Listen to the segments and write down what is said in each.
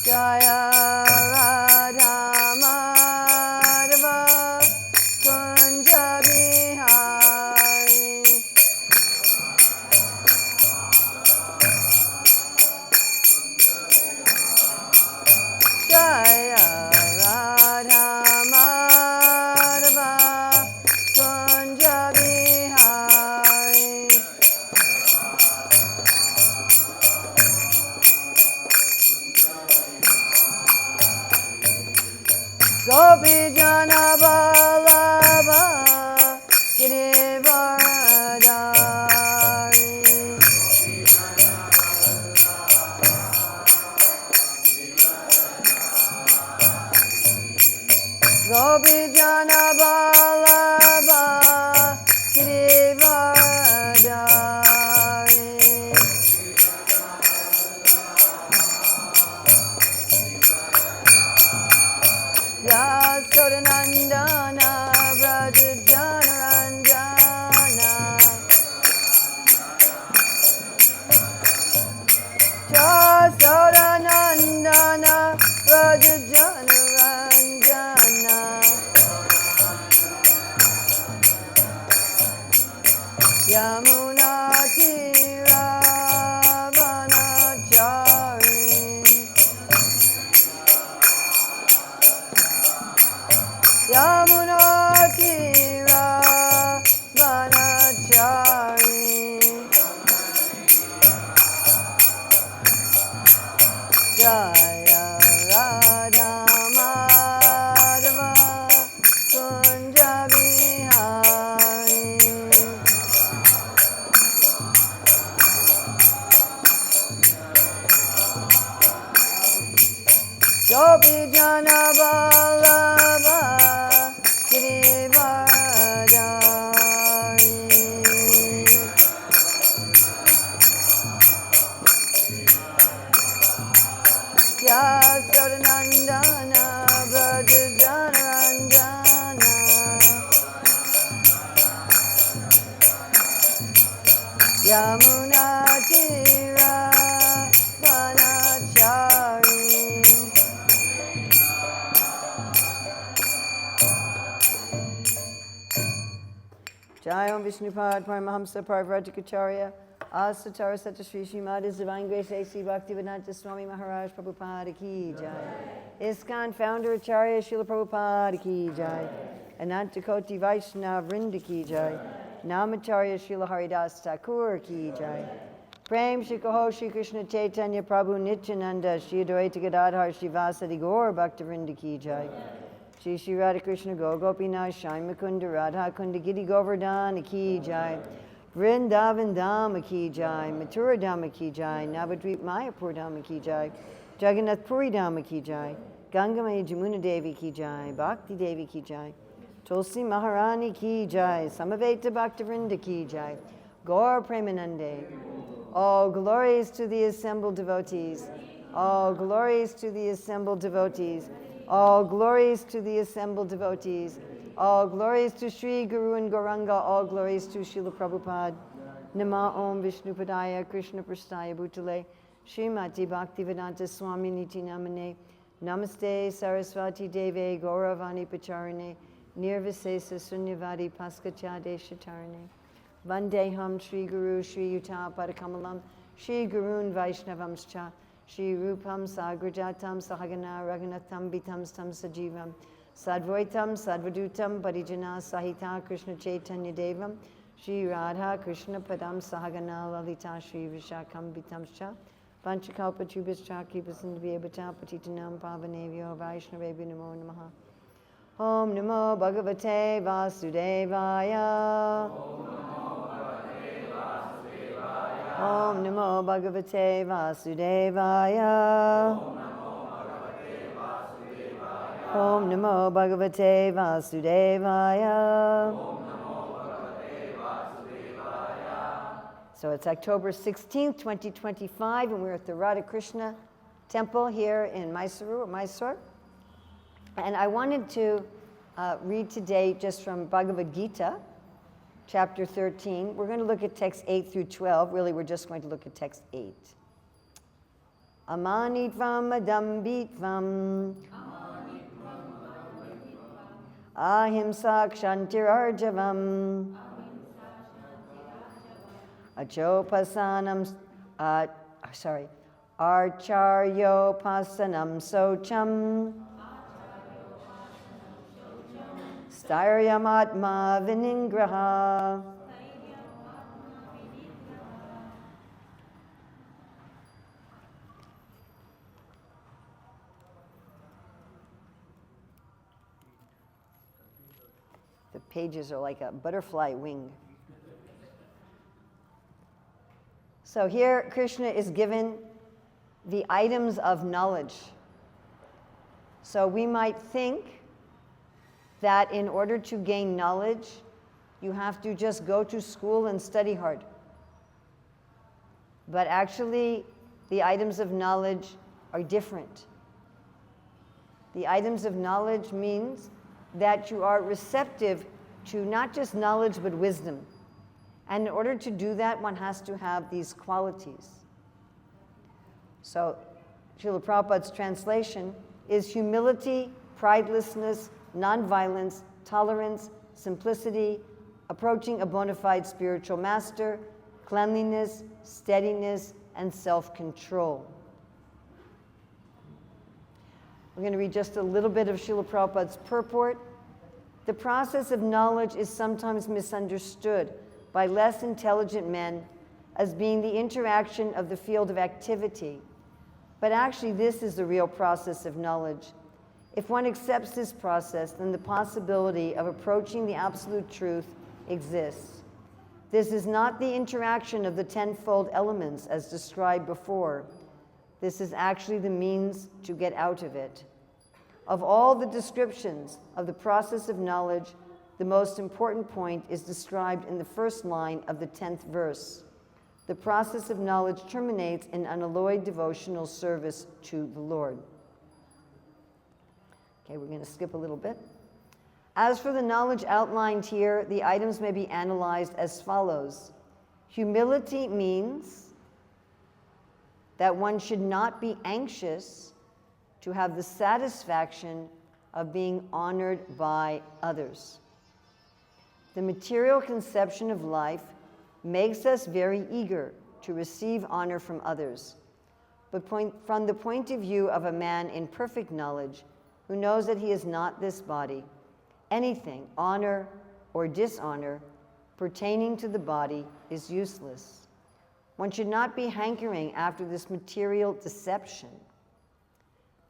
Jaya Radha Madhava Kunja Bihari. Jaya Radha Madhava Kunja Bihari. Gopi Jana Vallabha Girivardhari. Gopi Jana Vallabha Girivardhari. Yasodanandana Braja Janaranjana. Yasodanandana Braja Janaranjana. Yamuna Tira Vanachari. Yamuna Tira Vanachari. Jaya Radha Madhava Kunja Bihari. Gopi Jana Vallabha Girivardhari. Yasodanandana Braja Janaranjana. Yamuna Tira Vanachari. Jai Om Vishnupad Paramahamsa Parvrajikacharya Asatara Satashri Srimad His Divine Grace A.C. Bhaktivedanta Swami Maharaj Prabhupada Ki Jai. ISKCON Founder Acharya Srila Prabhupada Ki Jai. Anantakoti Vaishnava Vrinda Ki Jai. Namacharya Srila Haridas Thakur Ki Jai. Prem Shri Kaho Shri Krishna Chaitanya Prabhu Nityananda Shri Advaita Gadadhar Shri Vasadi Gaur Bhakta Vrinda Ki Jai. Shri Shri Radha Krishna Go Gopinath Shai Mukunda Radha Kunda Giri Govardhan Ki Jai. Vrindavan Dhama Ki Jai. Mathura Dhama Ki Jai. Navadvip Mayapur Dhama Ki Jai. Jagannath Puri Dhama Ki Jai. Gangamaya Jamuna Devi Ki Jai. Bhakti Devi Ki Jai. Tulsi Maharani Ki Jai. Samaveta Bhakta Vrinda Ki Jai. Gaur Premanande. All glories to the assembled devotees. All glories to the assembled devotees. All glories to the assembled devotees. All glories to Sri Guru and Gauranga. All glories to Srila Prabhupada. Nama Om Vishnupadaya Krishna Prastaya Bhutale Srimati Bhaktivedanta Swami Niti Namane. Namaste Saraswati Deve Gauravani Pacharane Nirvisesa Sunyavadi Paskachade Shatarane. Vandeham Sri Guru Sri Yuta Padakamalam Sri Gurun Vaishnavamscha Shri Rupam Sagrajatam Sahagana Raghunatham Vitam Stam Sajivam Sadvaitam Sadvadutam Parijana Sahita Krishna Chaitanya Devam Shri Radha Krishna Padam Sahagana Lalita Shri Vishakam Vitamscha Panchakalpa Chubhascha Kipasindhavibhata Patitanam Pavanevyo Vaishnavebhyo Namo Namaha. Om Namo Bhagavate Vasudevaya. Om Namo Bhagavate Vasudevaya. Om Namo Bhagavate Vasudevaya. So it's October 16th, 2025, and we're at the Radha Krishna Temple here in Mysore. And I wanted to read today just from Bhagavad Gita, chapter 13. We're going to look at text 8 through 12. Really, we're just going to look at text 8. amanitvam adambitvam, ahimsa kshantirarjavam, achopasanam, archaryopasanam socham, stairyam viningraha. The pages are like a butterfly wing. So here Krishna is given the items of knowledge. So we might think that in order to gain knowledge, you have to just go to school and study hard. But actually, the items of knowledge are different. The items of knowledge means that you are receptive to not just knowledge but wisdom. And in order to do that, one has to have these qualities. So Srila Prabhupada's translation is humility, pridelessness, nonviolence, tolerance, simplicity, approaching a bona fide spiritual master, cleanliness, steadiness, and self-control. We're going to read just a little bit of Srila Prabhupada's purport. The process of knowledge is sometimes misunderstood by less intelligent men as being the interaction of the field of activity. But actually, this is the real process of knowledge. If one accepts this process, then the possibility of approaching the absolute truth exists. This is not the interaction of the tenfold elements as described before. This is actually the means to get out of it. Of all the descriptions of the process of knowledge, the most important point is described in the first line of the 10th verse. The process of knowledge terminates in unalloyed devotional service to the Lord. Okay, we're going to skip a little bit. As for the knowledge outlined here, the items may be analyzed as follows. Humility means that one should not be anxious to have the satisfaction of being honored by others. The material conception of life makes us very eager to receive honor from others. But from the point of view of a man in perfect knowledge, who knows that he is not this body, anything, honor or dishonor, pertaining to the body is useless. One should not be hankering after this material deception.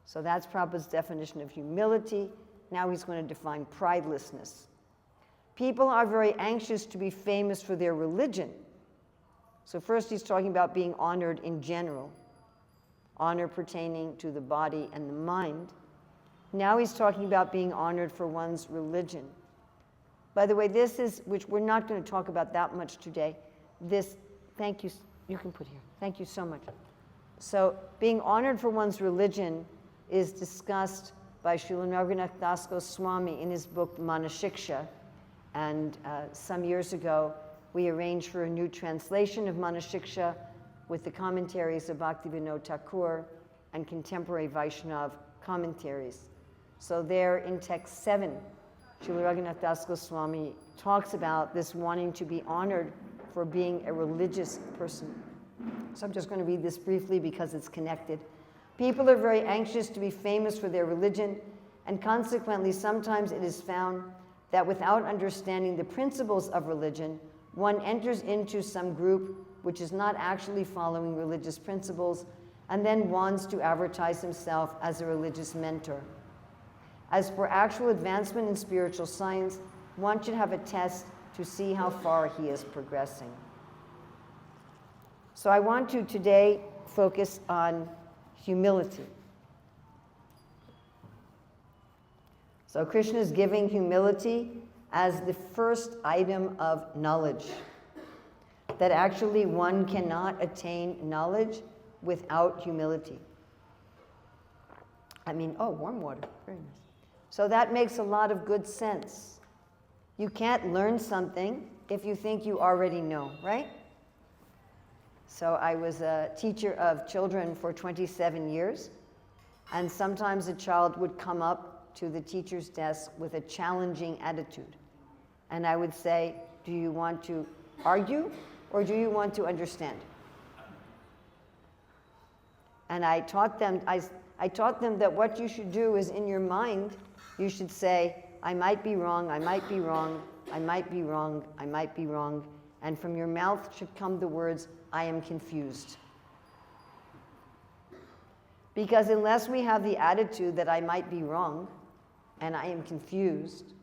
So that's Prabhupada's definition of humility. Now he's going to define pridelessness. People are very anxious to be famous for their religion. So first he's talking about being honored in general, honor pertaining to the body and the mind. Now he's talking about being honored for one's religion. By the way, this is, which we're not going to talk about that much today, this, thank you, you can put here. Thank you so much. So being honored for one's religion is discussed by Srila Raghunath Das Goswami in his book Manashiksha. And some years ago, we arranged for a new translation of Manashiksha with the commentaries of Bhaktivinoda Thakur and contemporary Vaishnav commentaries. So there in text 7, Srila Raghunath Das Goswami talks about this wanting to be honored for being a religious person. So I'm just going to read this briefly because it's connected. People are very anxious to be famous for their religion, and consequently sometimes it is found that without understanding the principles of religion, one enters into some group which is not actually following religious principles and then wants to advertise himself as a religious mentor. As for actual advancement in spiritual science, one should have a test to see how far he is progressing. So I want to today focus on humility. So Krishna is giving humility as the first item of knowledge. That actually one cannot attain knowledge without humility. Warm water, very nice. So that makes a lot of good sense. You can't learn something if you think you already know, right? So I was a teacher of children for 27 years. And sometimes a child would come up to the teacher's desk with a challenging attitude. And I would say, do you want to argue or do you want to understand? And I taught them that what you should do is in your mind, you should say, I might be wrong, I might be wrong, I might be wrong, I might be wrong. And from your mouth should come the words, I am confused. Because unless we have the attitude that I might be wrong and I am confused,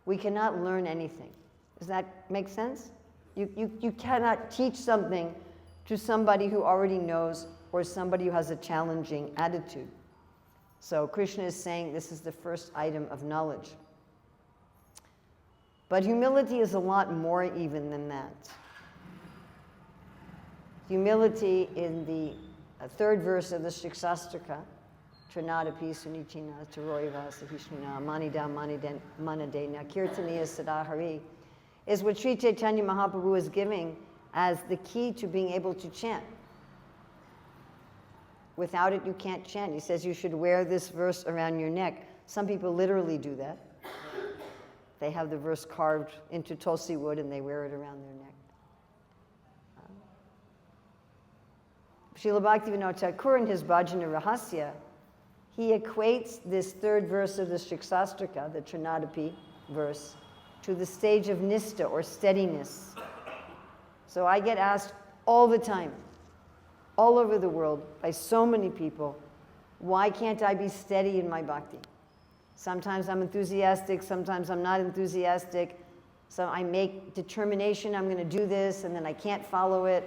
we cannot learn anything. Does that make sense? You cannot teach something to somebody who already knows or somebody who has a challenging attitude. So Krishna is saying this is the first item of knowledge. But humility is a lot more even than that. Humility in the third verse of the Shikshastrika, Trinadapi Sunichina Taroiva Sahishnina Manida Manadena Kirtaniya Sadahari, is what Sri Chaitanya Mahaprabhu is giving as the key to being able to chant. Without it, you can't chant. He says you should wear this verse around your neck. Some people literally do that. They have the verse carved into tulsi wood and they wear it around their neck. Srila Bhaktivinoda Thakur in his Bhajana Rahasya, he equates this third verse of the Shikshastrika, the Trinadapi verse, to the stage of nistha or steadiness. So I get asked all the time, all over the world, by so many people, why can't I be steady in my bhakti? Sometimes I'm enthusiastic, sometimes I'm not enthusiastic. So I make determination, I'm going to do this, and then I can't follow it.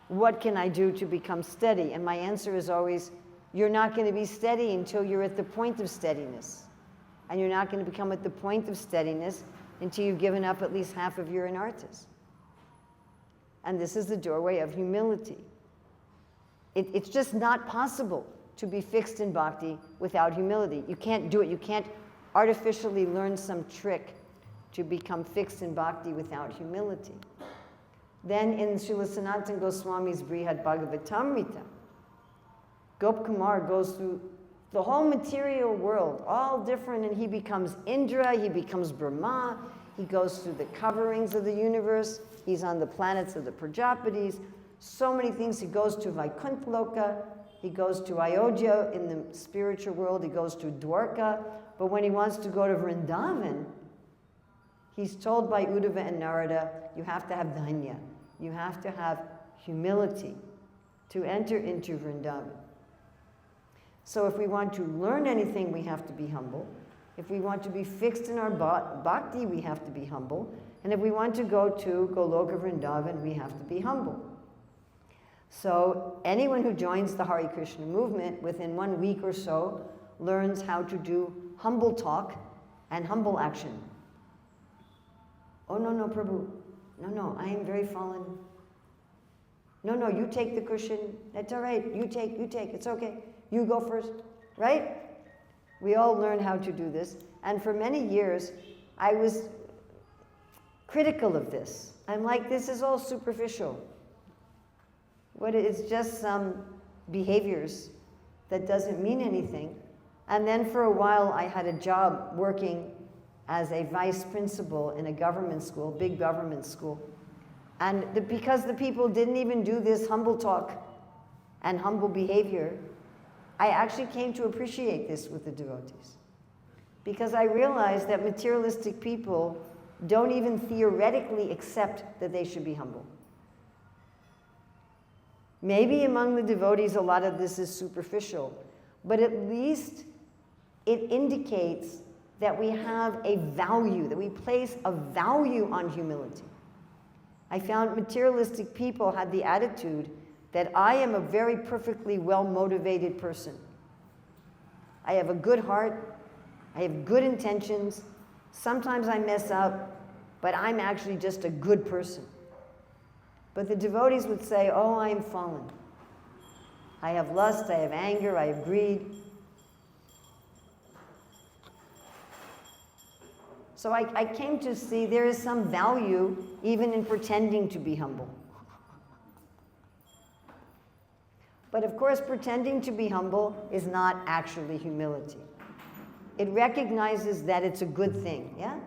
What can I do to become steady? And my answer is always, you're not going to be steady until you're at the point of steadiness. And you're not going to become at the point of steadiness until you've given up at least half of your anarthas. And this is the doorway of humility. It's just not possible to be fixed in bhakti without humility. You can't do it. You can't artificially learn some trick to become fixed in bhakti without humility. Then in Srila Sanatana Goswami's Brihad Bhagavatamrita, Gop Kumar goes through the whole material world, all different, and he becomes Indra, he becomes Brahma, he goes through the coverings of the universe, he's on the planets of the Prajapatis, so many things. He goes to Vaikuntha Loka, he goes to Ayodhya in the spiritual world, he goes to Dwarka, but when he wants to go to Vrindavan, he's told by Uddhava and Narada, you have to have dhanya, you have to have humility to enter into Vrindavan. So if we want to learn anything, we have to be humble. If we want to be fixed in our bhakti, we have to be humble. And if we want to go to Goloka Vrindavan, we have to be humble. So anyone who joins the Hare Krishna movement within 1 week or so learns how to do humble talk and humble action. Oh, no, Prabhu. No, I am very fallen. No, you take the cushion. That's all right. You take. It's okay. You go first, right? We all learn how to do this. And for many years, I was critical of this. I'm like, this is all superficial. It's just some behaviors that doesn't mean anything. And then for a while, I had a job working as a vice principal in a government school, big government school. And because the people didn't even do this humble talk and humble behavior, I actually came to appreciate this with the devotees. Because I realized that materialistic people don't even theoretically accept that they should be humble. Maybe among the devotees a lot of this is superficial, but at least it indicates that we have a value, that we place a value on humility. I found materialistic people had the attitude that I am a very perfectly well-motivated person. I have a good heart, I have good intentions, sometimes I mess up, but I'm actually just a good person. But the devotees would say, oh, I am fallen. I have lust, I have anger, I have greed. So I came to see there is some value even in pretending to be humble. But of course, pretending to be humble is not actually humility. It recognizes that it's a good thing, yeah?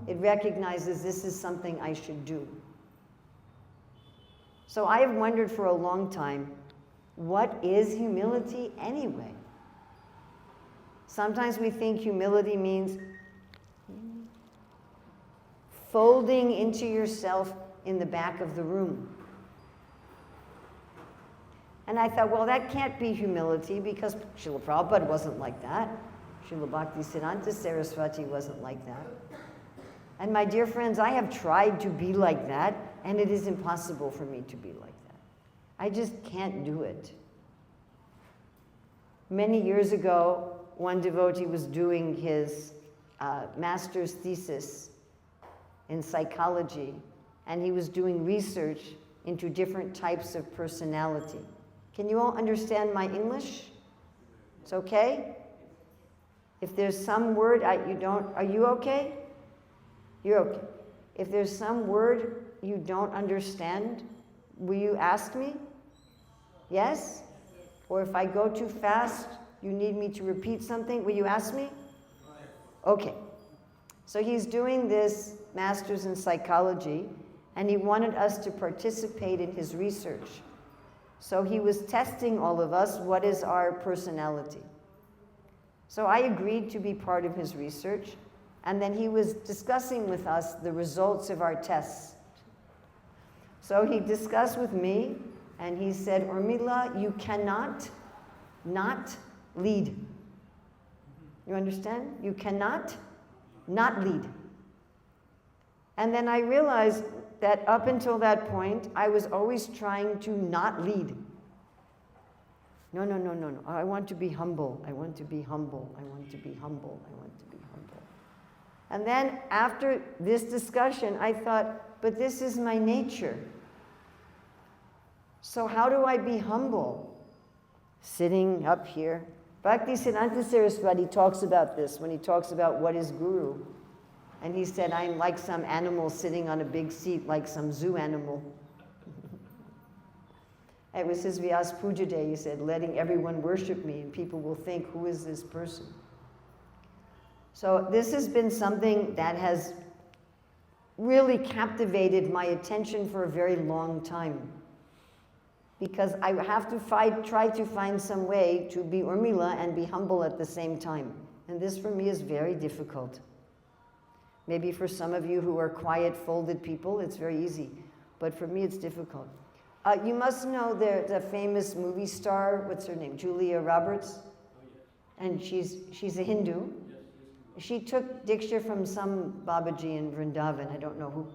It recognizes this is something I should do. So I have wondered for a long time, what is humility anyway? Sometimes we think humility means folding into yourself in the back of the room. And I thought, well, that can't be humility because Srila Prabhupada wasn't like that. Srila Bhaktisiddhanta Saraswati wasn't like that. And my dear friends, I have tried to be like that, and it is impossible for me to be like that. I just can't do it. Many years ago, one devotee was doing his master's thesis in psychology, and he was doing research into different types of personality. Can you all understand my English? It's okay? If there's some word you don't, are you okay? You're okay. If there's some word you don't understand, will you ask me? Yes? Or if I go too fast, you need me to repeat something, will you ask me? Okay. So he's doing this master's in psychology, and he wanted us to participate in his research. So he was testing all of us, what is our personality? So I agreed to be part of his research, and then he was discussing with us the results of our tests. So he discussed with me, and he said, Urmila, you cannot not lead. You understand? You cannot not lead. And then I realized that up until that point, I was always trying to not lead. No. I want to be humble. I want to be humble. I want to be humble. I want to be humble. And then after this discussion, I thought, but this is my nature. So how do I be humble? Sitting up here. Bhaktisiddhanta Saraswati talks about this when he talks about what is guru. And he said, I'm like some animal sitting on a big seat, like some zoo animal. It was his Vyas Puja Day. He said, letting everyone worship me, and people will think, who is this person? So this has been something that has really captivated my attention for a very long time. Because I have to try to find some way to be Urmila and be humble at the same time. And this for me is very difficult. Maybe for some of you who are quiet, folded people, it's very easy. But for me, it's difficult. You must know the famous movie star, what's her name, Julia Roberts? And she's a Hindu. She took Diksha from some Babaji in Vrindavan, I don't know who.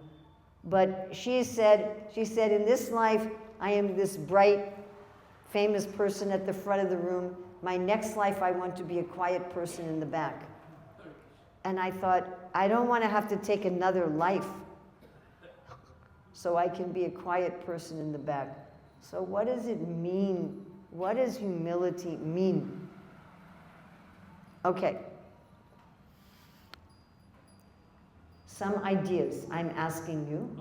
But she said, in this life, I am this bright, famous person at the front of the room. My next life, I want to be a quiet person in the back. And I thought, I don't want to have to take another life so I can be a quiet person in the back. So what does it mean? What does humility mean? Okay. Some ideas I'm asking you.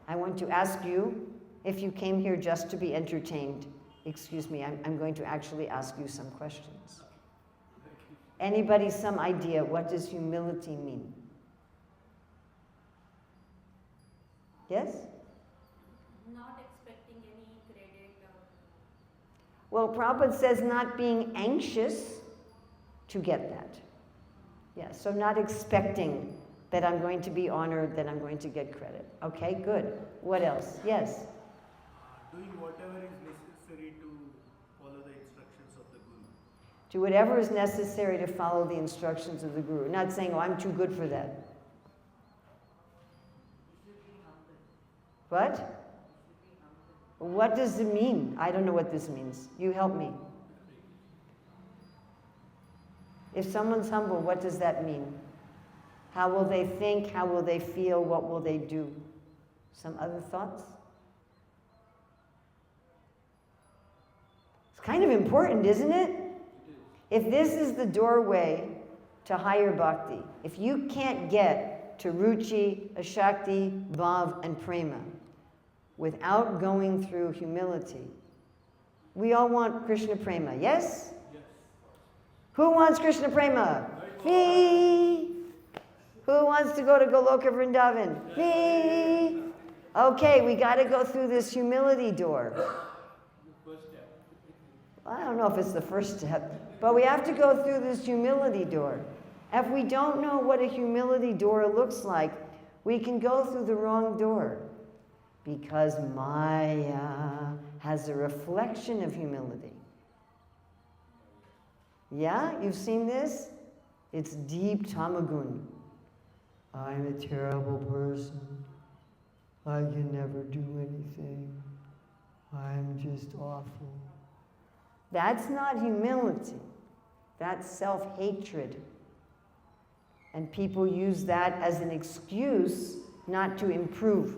I want to ask you, if you came here just to be entertained, excuse me, I'm going to actually ask you some questions. Anybody some idea, what does humility mean? Yes? Not expecting any credit. Well, Prabhupada says not being anxious to get that. Yeah, so not expecting that I'm going to be honored, that I'm going to get credit. Okay, good. What else? Yes? Doing whatever is necessary to follow the instructions of the Guru. Do whatever is necessary to follow the instructions of the Guru. Not saying, oh, I'm too good for that. What? What does it mean? I don't know what this means. You help me. If someone's humble, what does that mean? How will they think? How will they feel? What will they do? Some other thoughts? It's kind of important, isn't it? If this is the doorway to higher bhakti, if you can't get to ruchi, ashakti, bhav, and prema without going through humility, We all want Krishna Prema, yes? Who wants Krishna Prema? Me. Who wants to go to Goloka Vrindavan? Me. Okay, we got to go through this humility door. I don't know if it's the first step, but we have to go through this humility door. If we don't know what a humility door looks like, we can go through the wrong door, because Maya has a reflection of humility. Yeah, you've seen this? It's deep tamagun. I'm a terrible person. I can never do anything. I'm just awful. That's not humility. That's self-hatred. And people use that as an excuse not to improve.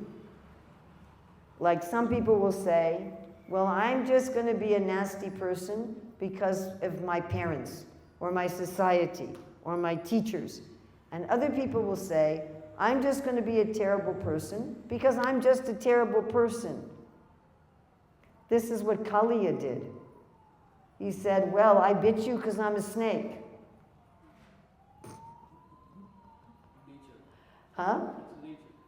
Like some people will say, well, I'm just going to be a nasty person because of my parents, or my society, or my teachers. And other people will say, I'm just going to be a terrible person because I'm just a terrible person. This is what Kaliya did. He said, well, I bit you because I'm a snake. Huh?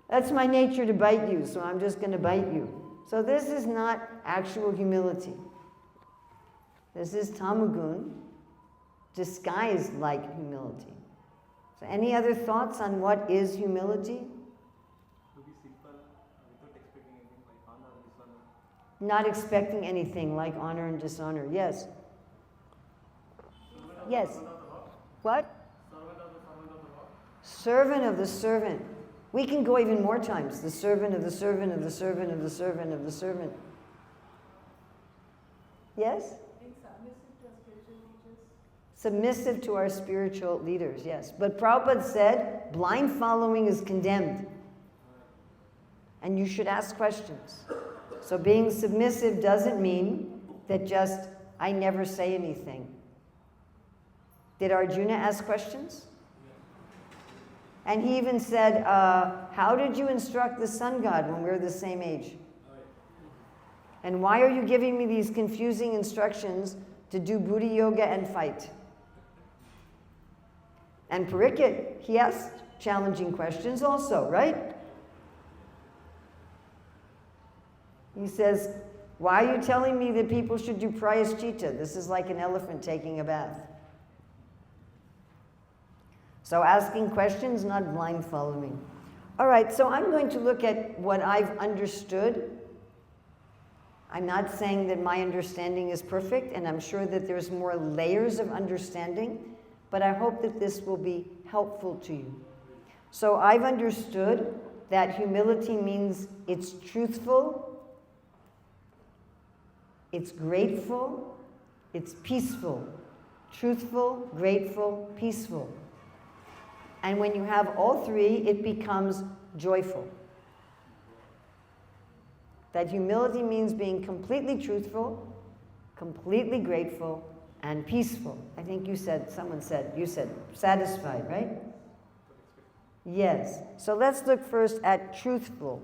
That's my nature to bite you, so I'm just going to bite you. So this is not actual humility. This is tamagun disguised like humility. So any other thoughts on what is humility? To be simple without expecting anything like honor and dishonor. Not expecting anything like honor and dishonor. Yes. Yes. What? Servant of the servant. We can go even more times. The servant of the servant of the servant of the servant of the servant. Yes? Being submissive to our spiritual teachers. Submissive to our spiritual leaders, yes. But Prabhupada said, blind following is condemned. And you should ask questions. So being submissive doesn't mean that just, I never say anything. Did Arjuna ask questions? And he even said, how did you instruct the sun god when we're the same age? And why are you giving me these confusing instructions to do Buddha yoga and fight? And Parikshit, he asked challenging questions also, right? He says, why are you telling me that people should do prayaschita? This is like an elephant taking a bath. So asking questions, not blind following. All right, so I'm going to look at what I've understood. I'm not saying that my understanding is perfect, and I'm sure that there's more layers of understanding, but I hope that this will be helpful to you. So I've understood that humility means it's truthful, it's grateful, it's peaceful. Truthful, grateful, peaceful. And when you have all three, it becomes joyful. That humility means being completely truthful, completely grateful, and peaceful. I think you said satisfied, right? Yes. So let's look first at truthful.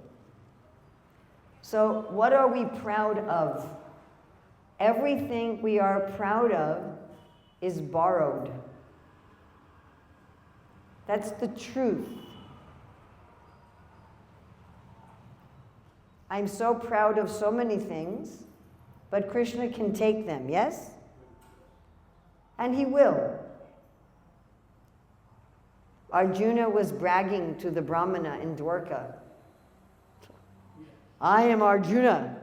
So what are we proud of? Everything we are proud of is borrowed. That's the truth. I'm so proud of so many things, but Krishna can take them, yes? And he will. Arjuna was bragging to the Brahmana in Dwarka. I am Arjuna.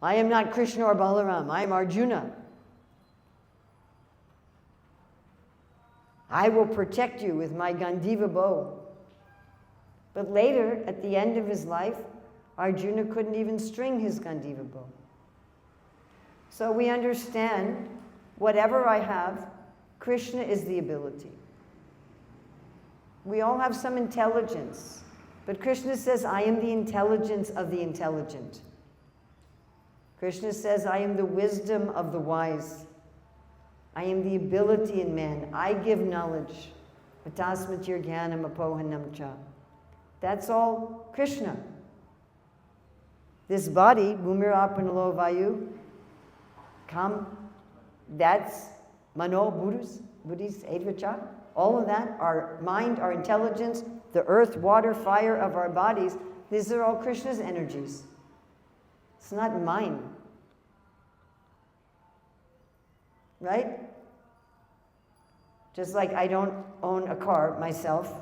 I am not Krishna or Balaram. I am Arjuna. I will protect you with my Gandiva bow. But later, at the end of his life, Arjuna couldn't even string his Gandiva bow. So we understand, whatever I have, Krishna is the ability. We all have some intelligence, but Krishna says, I am the intelligence of the intelligent. Krishna says, I am the wisdom of the wise. I am the ability in man. I give knowledge. Vatasmatir jnanam apohanam cha. That's all Krishna. This body, bhumir apanalo vayu, Kam, that's Mano, Buddhist, Advacha. All of that, our mind, our intelligence, the earth, water, fire of our bodies, these are all Krishna's energies. It's not mine. Right? Just like I don't own a car myself,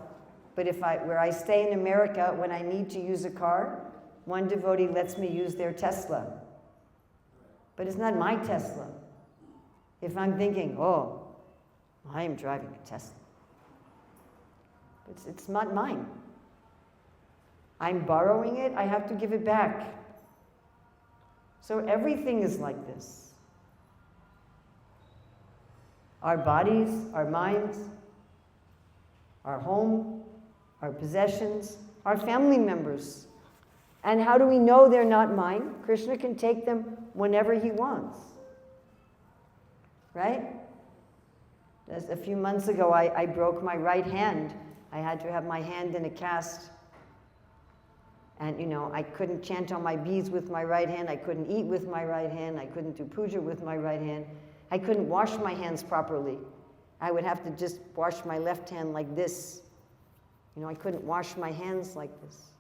but where I stay in America, when I need to use a car, one devotee lets me use their Tesla. But it's not my Tesla. If I'm thinking, oh, I am driving a Tesla. It's not mine. I'm borrowing it, I have to give it back. So everything is like this. Our bodies, our minds, our home, our possessions, our family members. And how do we know they're not mine? Krishna can take them whenever he wants. Right? Just a few months ago, I broke my right hand. I had to have my hand in a cast. And, I couldn't chant on my beads with my right hand. I couldn't eat with my right hand. I couldn't do puja with my right hand. I couldn't wash my hands properly. I would have to just wash my left hand like this. I couldn't wash my hands like this.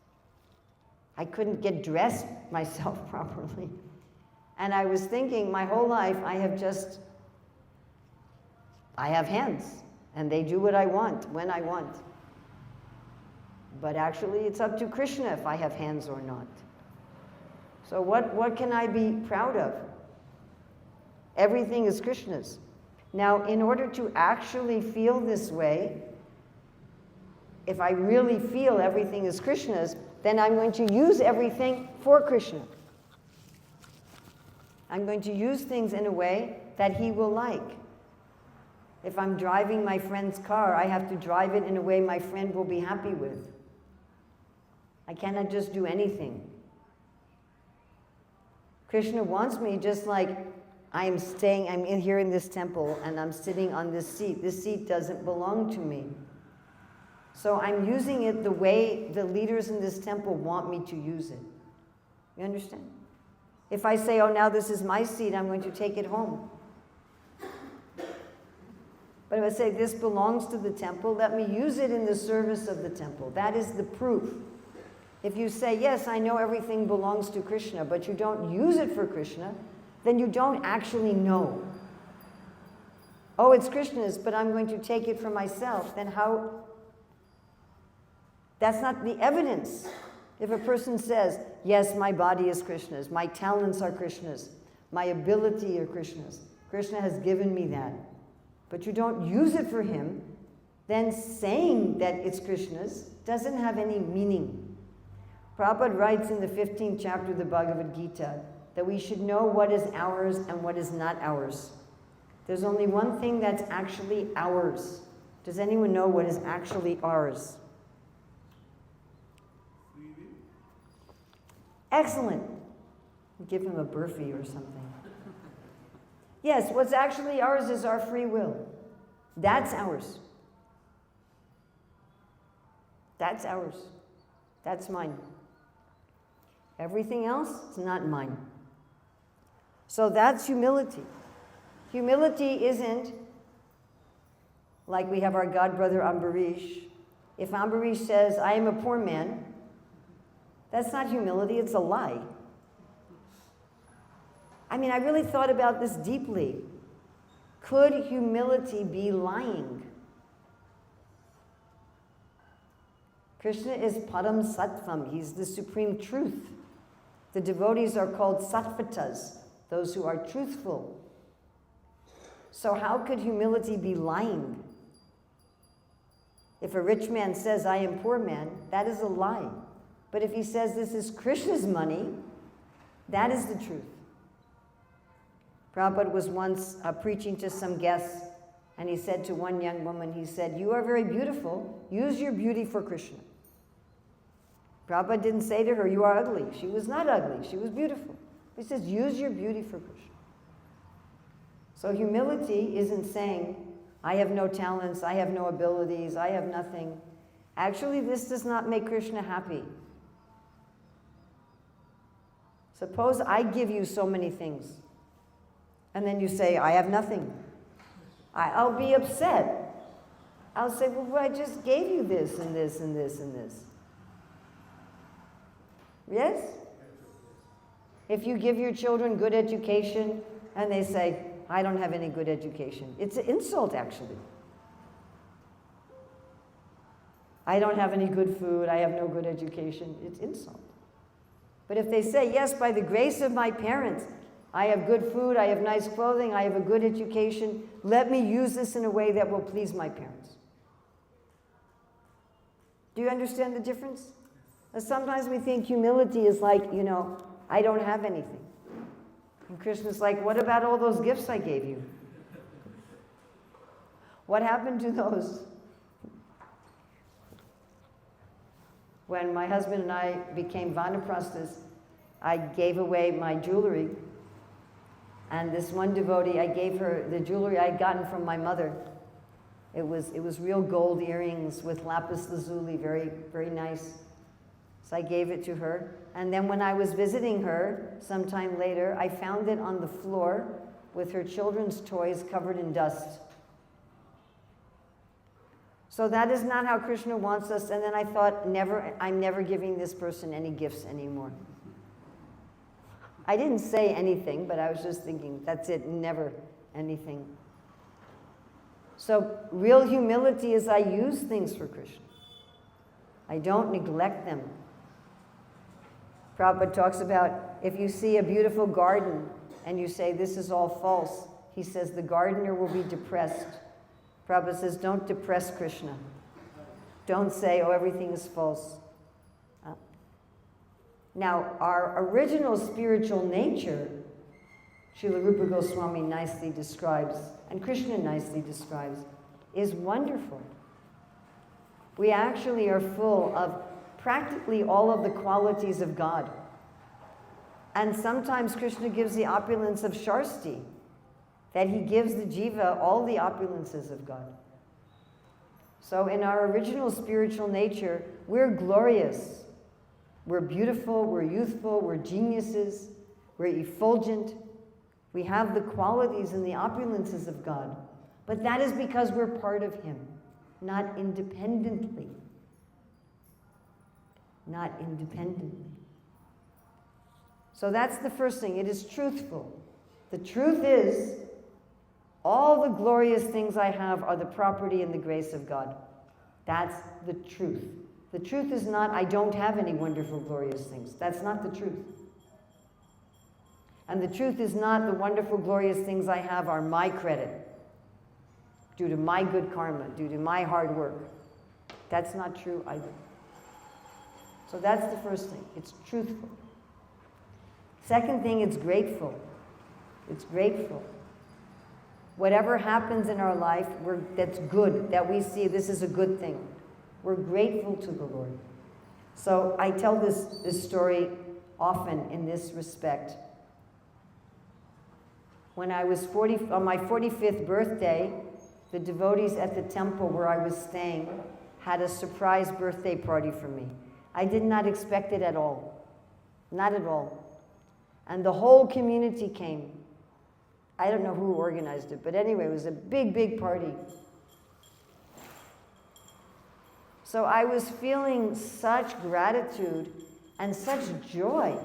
I couldn't get dressed myself properly. And I was thinking my whole life, I have hands, and they do what I want, when I want. But actually, it's up to Krishna if I have hands or not. So what can I be proud of? Everything is Krishna's. Now, in order to actually feel this way, if I really feel everything is Krishna's, then I'm going to use everything for Krishna. I'm going to use things in a way that he will like. If I'm driving my friend's car, I have to drive it in a way my friend will be happy with. I cannot just do anything. Krishna wants me just like I'm in here in this temple and I'm sitting on this seat. This seat doesn't belong to me. So I'm using it the way the leaders in this temple want me to use it. You understand? If I say, oh, now this is my seat, I'm going to take it home. But if I say this belongs to the temple, let me use it in the service of the temple. That is the proof. If you say, yes, I know everything belongs to Krishna, but you don't use it for Krishna, then you don't actually know. Oh, it's Krishna's, but I'm going to take it for myself. Then how? That's not the evidence. If a person says, yes, my body is Krishna's, my talents are Krishna's, my ability are Krishna's, Krishna has given me that, but you don't use it for him, then saying that it's Krishna's doesn't have any meaning. Prabhupada writes in the 15th chapter of the Bhagavad Gita that we should know what is ours and what is not ours. There's only one thing that's actually ours. Does anyone know what is actually ours? Excellent. Give him a burfie or something. Yes, what's actually ours is our free will. That's ours. That's ours. That's mine. Everything else is not mine. So that's humility. Humility isn't like we have our god brother Ambarish. If Ambarish says, I am a poor man, that's not humility, it's a lie. I mean, I really thought about this deeply. Could humility be lying? Krishna is Param Sattvam. He's the supreme truth. The devotees are called Sattvatas, those who are truthful. So how could humility be lying? If a rich man says, I am poor man, that is a lie. But if he says this is Krishna's money, that is the truth. Prabhupada was once preaching to some guests, and he said to one young woman, he said, you are very beautiful, use your beauty for Krishna. Prabhupada didn't say to her, you are ugly. She was not ugly, she was beautiful. He says, use your beauty for Krishna. So humility isn't saying, I have no talents, I have no abilities, I have nothing. Actually, this does not make Krishna happy. Suppose I give you so many things. And then you say, I have nothing. I'll be upset. I'll say, well, I just gave you this and this and this and this. Yes? If you give your children good education and they say, I don't have any good education, it's an insult, actually. I don't have any good food, I have no good education, it's insult. But if they say, yes, by the grace of my parents, I have good food, I have nice clothing, I have a good education, let me use this in a way that will please my parents. Do you understand the difference? Sometimes we think humility is like, I don't have anything. And Krishna's like, what about all those gifts I gave you? What happened to those? When my husband and I became vanaprasthas, I gave away my jewelry. And this one devotee, I gave her the jewelry I'd gotten from my mother. It was real gold earrings with lapis lazuli, very, very nice. So I gave it to her. And then when I was visiting her sometime later, I found it on the floor with her children's toys covered in dust. So that is not how Krishna wants us. And then I thought, I'm never giving this person any gifts anymore. I didn't say anything, but I was just thinking, that's it, never anything. So real humility is I use things for Krishna. I don't neglect them. Prabhupada talks about if you see a beautiful garden and you say this is all false, he says the gardener will be depressed. Prabhupada says don't depress Krishna. Don't say, oh, everything is false. Now, our original spiritual nature, Srila Rupa Goswami nicely describes, and Krishna nicely describes, is wonderful. We actually are full of practically all of the qualities of God. And sometimes Krishna gives the opulence of Sharsti, that he gives the jiva all the opulences of God. So in our original spiritual nature, we're glorious. We're beautiful, we're youthful, we're geniuses, we're effulgent. We have the qualities and the opulences of God. But that is because we're part of him, not independently. Not independently. So that's the first thing. It is truthful. The truth is, all the glorious things I have are the property and the grace of God. That's the truth. The truth is not, I don't have any wonderful, glorious things. That's not the truth. And the truth is not, the wonderful, glorious things I have are my credit, due to my good karma, due to my hard work. That's not true either. So that's the first thing. It's truthful. Second thing, it's grateful. It's grateful. Whatever happens in our life, that's good, that we see this is a good thing. We're grateful to the Lord. So I tell this story often in this respect. When I was on my 45th birthday, the devotees at the temple where I was staying had a surprise birthday party for me. I did not expect it at all. Not at all. And the whole community came. I don't know who organized it, but anyway, it was a big, big party. So I was feeling such gratitude and such joy.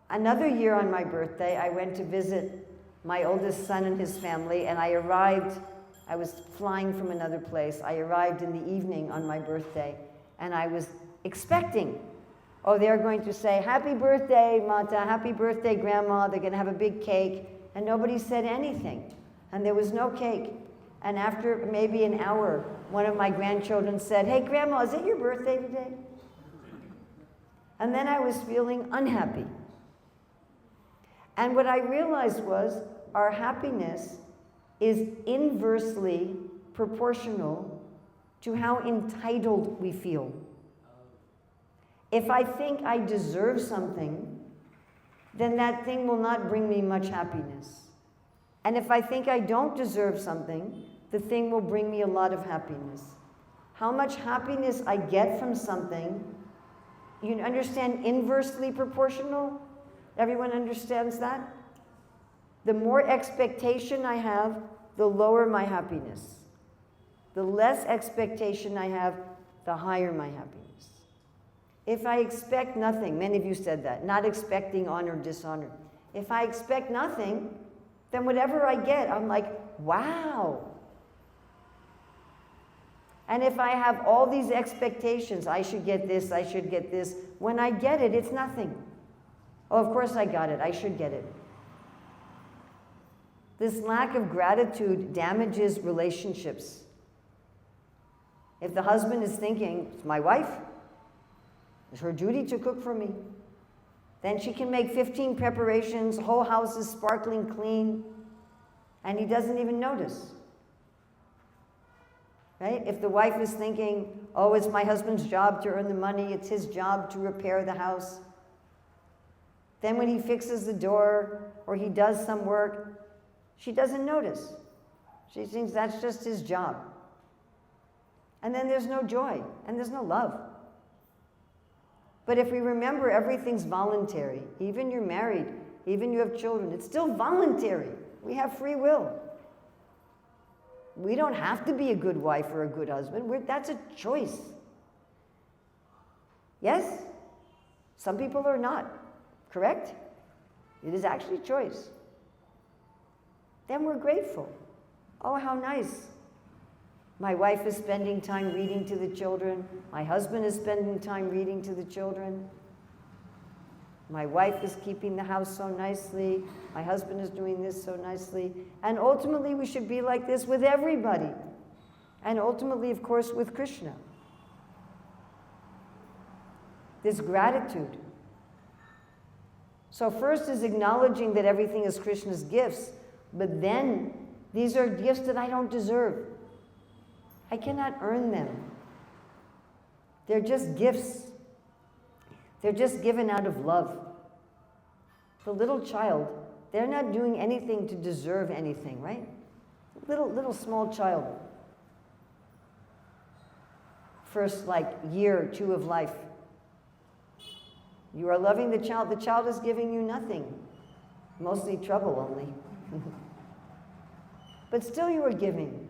Another year on my birthday, I went to visit my oldest son and his family, and I was flying from another place. I arrived in the evening on my birthday, and I was expecting, they're going to say, happy birthday, Mata, happy birthday, Grandma. They're going to have a big cake. And nobody said anything. And there was no cake. And after maybe an hour, one of my grandchildren said, hey, Grandma, is it your birthday today? And then I was feeling unhappy. And what I realized was our happiness is inversely proportional to how entitled we feel. If I think I deserve something, then that thing will not bring me much happiness. And if I think I don't deserve something, the thing will bring me a lot of happiness. How much happiness I get from something You understand inversely proportional? Everyone understands that? The more expectation I have, the lower my happiness. The less expectation I have, the higher my happiness. If I expect nothing, many of you said that, not expecting honor, dishonor. If I expect nothing, then whatever I get, I'm like, wow. And if I have all these expectations, I should get this, I should get this, when I get it, it's nothing. Oh, of course I got it, I should get it. This lack of gratitude damages relationships. If the husband is thinking, it's my wife, it's her duty to cook for me, then she can make 15 preparations, whole house is sparkling clean, and he doesn't even notice. Right? If the wife is thinking, oh, it's my husband's job to earn the money, it's his job to repair the house, then when he fixes the door or he does some work, she doesn't notice. She thinks that's just his job. And then there's no joy and there's no love. But if we remember everything's voluntary, even you're married, even you have children, it's still voluntary. We have free will. We don't have to be a good wife or a good husband. That's a choice. Yes? Some people are not. Correct? It is actually a choice. Then we're grateful. Oh, how nice. My wife is spending time reading to the children. My husband is spending time reading to the children. My wife is keeping the house so nicely. My husband is doing this so nicely. And ultimately, we should be like this with everybody. And ultimately, of course, with Krishna. This gratitude. So first is acknowledging that everything is Krishna's gifts. But then, these are gifts that I don't deserve. I cannot earn them. They're just gifts. They're just given out of love. The little child, they're not doing anything to deserve anything, right? Little small child. First, year or two of life. You are loving the child is giving you nothing. Mostly trouble only. But still you are giving.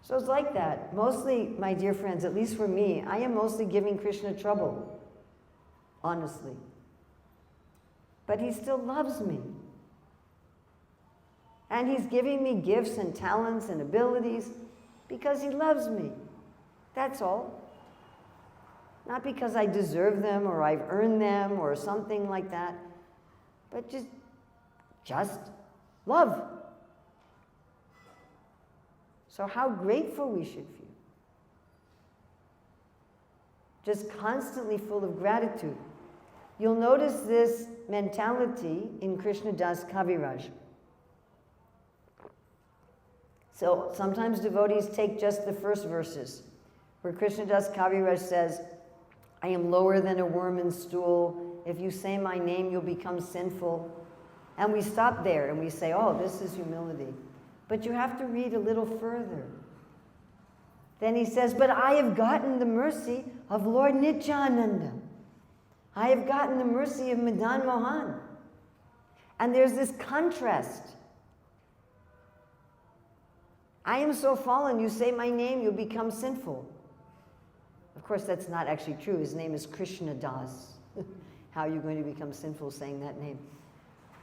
So it's like that. Mostly, my dear friends, at least for me, I am mostly giving Krishna trouble. Honestly. But he still loves me. And he's giving me gifts and talents and abilities because he loves me. That's all. Not because I deserve them or I've earned them or something like that. But just love. So how grateful we should feel. Just constantly full of gratitude. You'll notice this mentality in Krishna Das Kaviraj. So sometimes devotees take just the first verses, where Krishna Das Kaviraj says, I am lower than a worm in stool. If you say my name, you'll become sinful. And we stop there and we say, oh, this is humility. But you have to read a little further. Then he says, but I have gotten the mercy of Lord Nityananda. I have gotten the mercy of Madan Mohan. And there's this contrast. I am so fallen, you say my name, you'll become sinful. Of course, that's not actually true. His name is Krishna Das. How are you going to become sinful saying that name?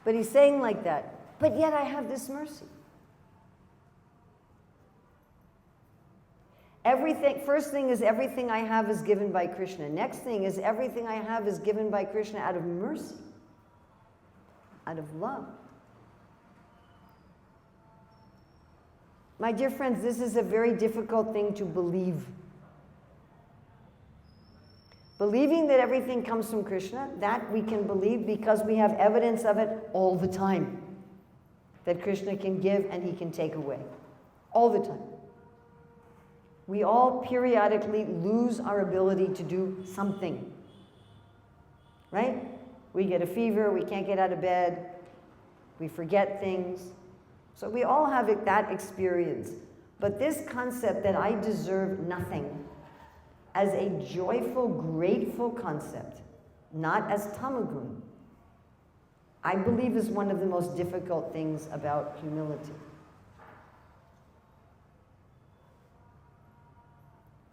But he's saying like that. But yet I have this mercy. First thing is everything I have is given by Krishna. Next thing is everything I have is given by Krishna out of mercy, out of love. My dear friends, this is a very difficult thing to believe. Believing that everything comes from Krishna, that we can believe because we have evidence of it all the time. That Krishna can give and he can take away. All the time. We all periodically lose our ability to do something. Right? We get a fever, we can't get out of bed, we forget things. So we all have that experience. But this concept that I deserve nothing, as a joyful, grateful concept, not as tamagun, I believe is one of the most difficult things about humility.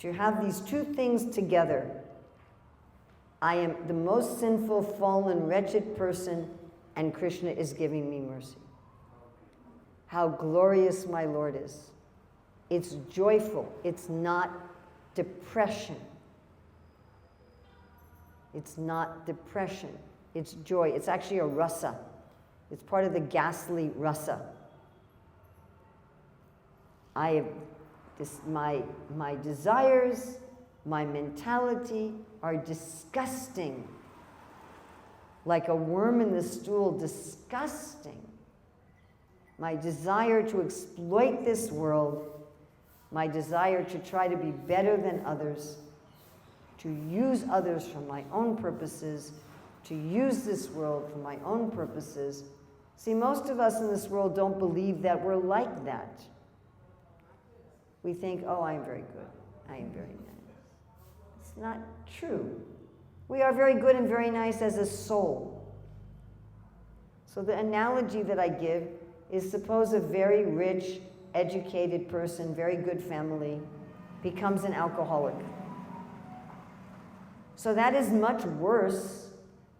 To have these two things together, I am the most sinful, fallen, wretched person, and Krishna is giving me mercy. How glorious my Lord is. It's joyful. It's not depression. It's not depression. It's joy. It's actually a rasa. It's part of the ghastly rasa. My desires, my mentality are disgusting. Like a worm in the stool, disgusting. My desire to exploit this world, my desire to try to be better than others, to use others for my own purposes, to use this world for my own purposes. See, most of us in this world don't believe that we're like that. We think, oh, I am very good. I am very nice. It's not true. We are very good and very nice as a soul. So the analogy that I give is, suppose a very rich, educated person, very good family, becomes an alcoholic. So that is much worse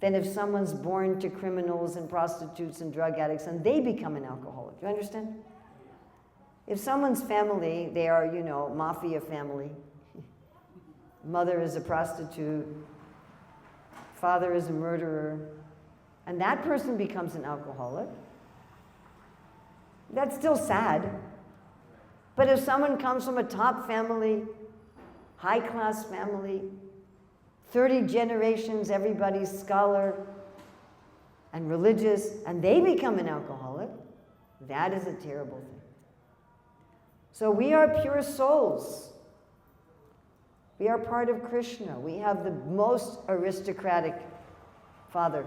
than if someone's born to criminals and prostitutes and drug addicts and they become an alcoholic. You understand? If someone's family, they are, mafia family, mother is a prostitute, father is a murderer, and that person becomes an alcoholic, that's still sad. But if someone comes from a top family, high-class family, 30 generations, everybody's scholar and religious, and they become an alcoholic, that is a terrible thing. So we are pure souls. We are part of Krishna. We have the most aristocratic father.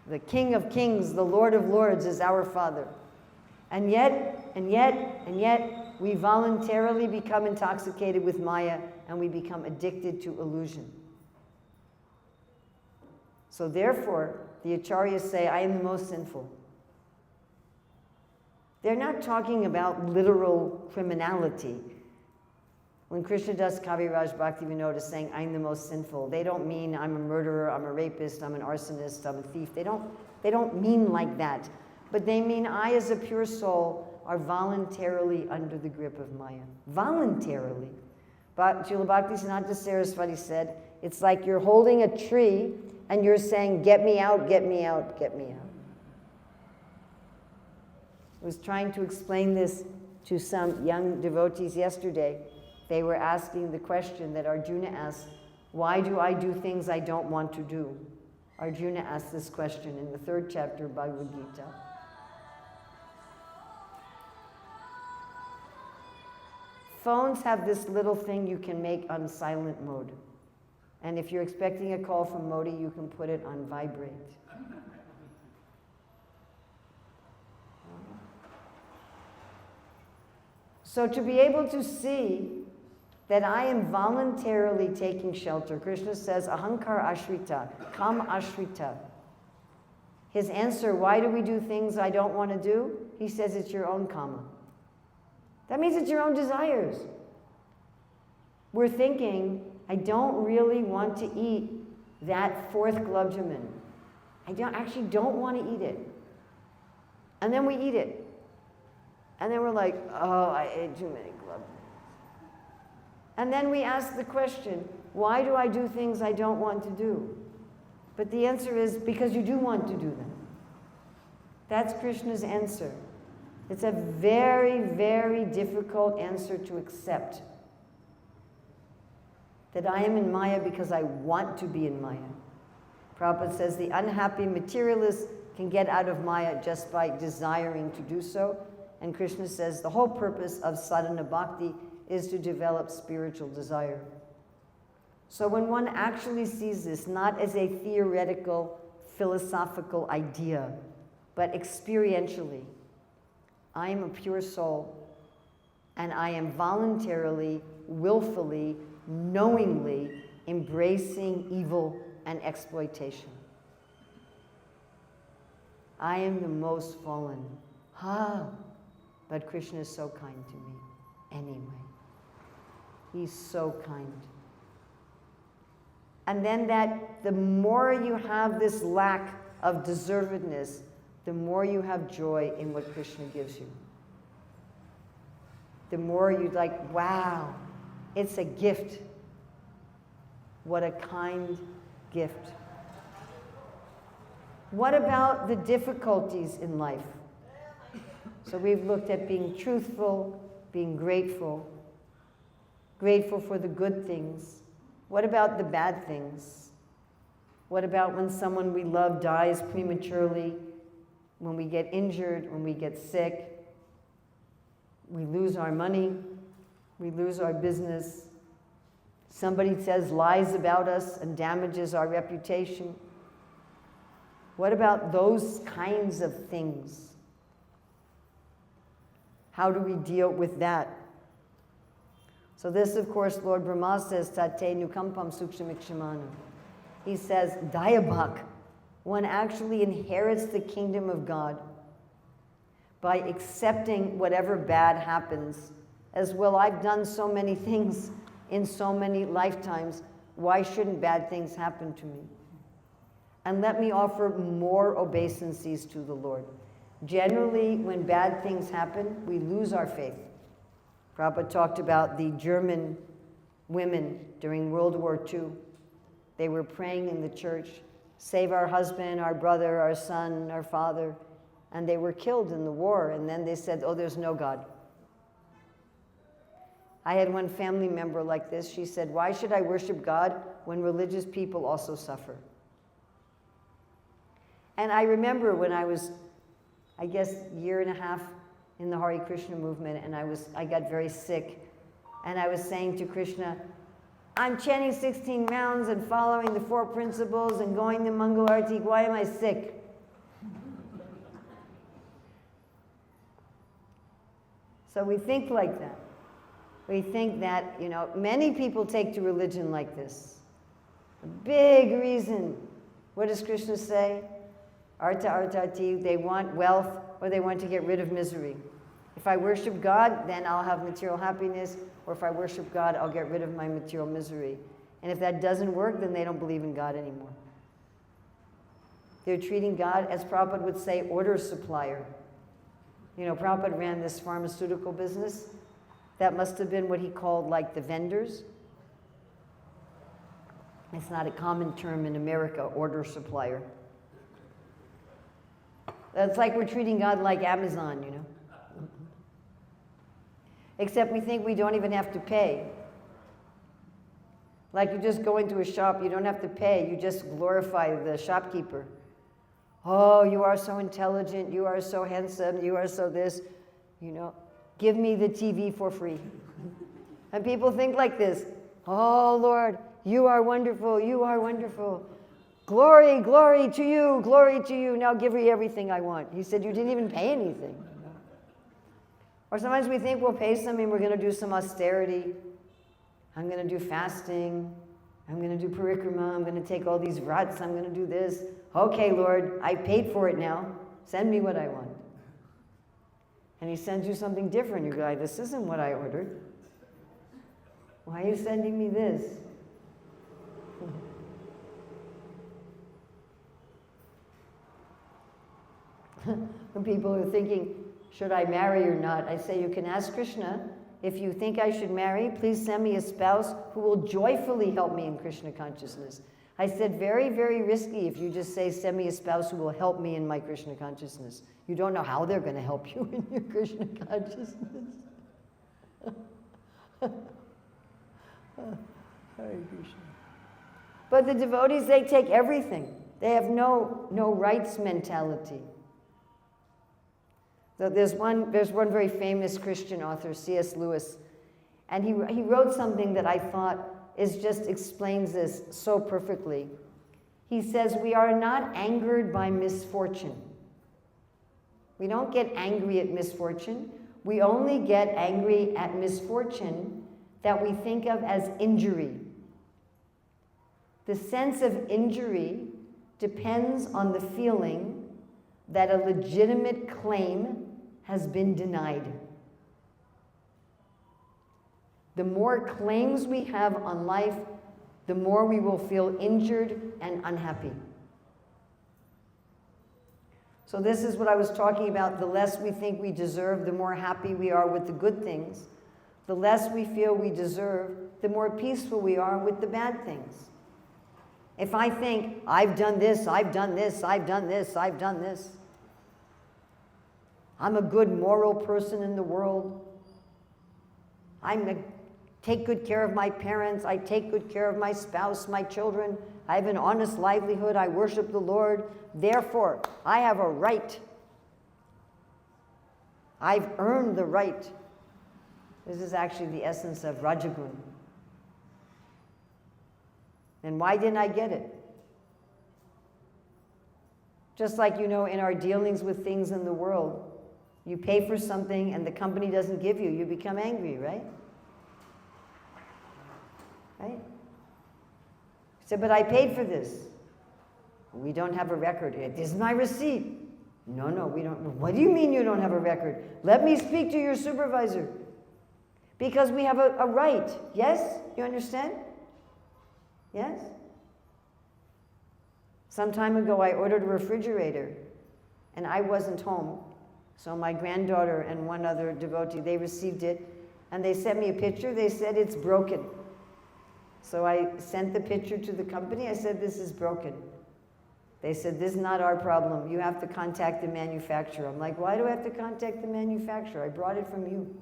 The King of Kings, the Lord of Lords is our Father. And yet, we voluntarily become intoxicated with Maya and we become addicted to illusion. So therefore, the Acharyas say, I am the most sinful. They're not talking about literal criminality. When Krishna Das Kaviraj Bhaktivinoda is saying, I'm the most sinful, they don't mean I'm a murderer, I'm a rapist, I'm an arsonist, I'm a thief. They don't mean like that. But they mean I, as a pure soul, are voluntarily under the grip of Maya. Voluntarily. But Srila Bhaktisiddhanta Saraswati said, it's like you're holding a tree and you're saying, get me out, get me out, get me out. I was trying to explain this to some young devotees yesterday. They were asking the question that Arjuna asked, why do I do things I don't want to do? Arjuna asked this question in the 3rd chapter of Bhagavad Gita. Phones have this little thing you can make on silent mode. And if you're expecting a call from Modi, you can put it on vibrate. So to be able to see that I am voluntarily taking shelter, Krishna says, ahankar ashrita, kam ashrita. His answer, why do we do things I don't want to do? He says, it's your own kama. That means it's your own desires. We're thinking, I don't really want to eat that 4th gulab jamun. I actually don't want to eat it. And then we eat it. And then we're like, oh, I ate too many gulab jamuns. And then we ask the question, why do I do things I don't want to do? But the answer is because you do want to do them. That's Krishna's answer. It's a very, very difficult answer to accept. That I am in Maya because I want to be in Maya. Prabhupada says the unhappy materialist can get out of Maya just by desiring to do so. And Krishna says the whole purpose of sadhana bhakti is to develop spiritual desire. So when one actually sees this not as a theoretical, philosophical idea, but experientially, I am a pure soul, and I am voluntarily willfully, knowingly embracing evil and exploitation. I am the most fallen. But Krishna is so kind to me anyway. He's so kind. And then the more you have this lack of deservedness, the more you have joy in what Krishna gives you. The more you're like, wow, it's a gift. What a kind gift. What about the difficulties in life? So we've looked at being truthful, being grateful for the good things. What about the bad things? What about when someone we love dies prematurely, when we get injured, when we get sick, we lose our money, we lose our business, somebody says lies about us and damages our reputation? What about those kinds of things? How do we deal with that? So this, of course, Lord Brahma says, Tate nukampam sukshamikshamana. He says, Dayabhak, one actually inherits the kingdom of God by accepting whatever bad happens. As well, I've done so many things in so many lifetimes. Why shouldn't bad things happen to me? And let me offer more obeisances to the Lord. Generally, when bad things happen, we lose our faith. Prabhupada talked about the German women during World War II. They were praying in the church, save our husband, our brother, our son, our father, and they were killed in the war. And then they said, oh, there's no God. I had one family member like this. She said, why should I worship God when religious people also suffer? And I remember when I was, I guess, a year and a half in the Hare Krishna movement, and I got very sick, and I was saying to Krishna, I'm chanting 16 rounds and following the 4 principles and going to Mangal Arati. Why am I sick? So we think like that. We think that, many people take to religion like this. A big reason. What does Krishna say? Arta artati, they want wealth or they want to get rid of misery. If I worship God, then I'll have material happiness, or if I worship God, I'll get rid of my material misery. And if that doesn't work, then they don't believe in God anymore. They're treating God, as Prabhupada would say, order supplier. Prabhupada ran this pharmaceutical business. That must have been what he called like the vendors. It's not a common term in America, order supplier. That's like we're treating God like Amazon, Except we think we don't even have to pay. Like you just go into a shop, you don't have to pay, you just glorify the shopkeeper. Oh, you are so intelligent, you are so handsome, you are so this, give me the TV for free. And people think like this, oh Lord, you are wonderful, you are wonderful. Glory, glory to you, now give me everything I want. He said, you didn't even pay anything. Or sometimes we think we'll pay something, we're going to do some austerity. I'm going to do fasting. I'm going to do parikrama. I'm going to take all these vrats. I'm going to do this. Okay, Lord, I paid for it now. Send me what I want. And he sends you something different. You go, like, this isn't what I ordered. Why are you sending me this? When people are thinking, should I marry or not? I say, you can ask Krishna, if you think I should marry, please send me a spouse who will joyfully help me in Krishna consciousness. I said, very, very risky if you just say, send me a spouse who will help me in my Krishna consciousness. You don't know how they're going to help you in your Krishna consciousness. Hare Krishna. But the devotees, they take everything. They have no rights mentality. So there's one very famous Christian author, C.S. Lewis, and he wrote something that I thought just explains this so perfectly. He says, we are not angered by misfortune. We don't get angry at misfortune. We only get angry at misfortune that we think of as injury. The sense of injury depends on the feeling that a legitimate claim has been denied. The more claims we have on life, the more we will feel injured and unhappy. So this is what I was talking about. The less we think we deserve, the more happy we are with the good things. The less we feel we deserve, the more peaceful we are with the bad things. If I think, I've done this, I've done this, I've done this, I've done this. I'm a good moral person in the world. I take good care of my parents. I take good care of my spouse, my children. I have an honest livelihood. I worship the Lord. Therefore, I have a right. I've earned the right. This is actually the essence of Rajagun. And why didn't I get it? Just like, in our dealings with things in the world, you pay for something and the company doesn't give you, you become angry, right? Right? You say, but I paid for this. We don't have a record. This is my receipt. No, we don't. What do you mean you don't have a record? Let me speak to your supervisor. Because we have a right. Yes? You understand? Yes? Some time ago, I ordered a refrigerator, and I wasn't home. So my granddaughter and one other devotee, they received it, and they sent me a picture. They said, it's broken. So I sent the picture to the company. I said, this is broken. They said, this is not our problem. You have to contact the manufacturer. I'm like, why do I have to contact the manufacturer? I brought it from you.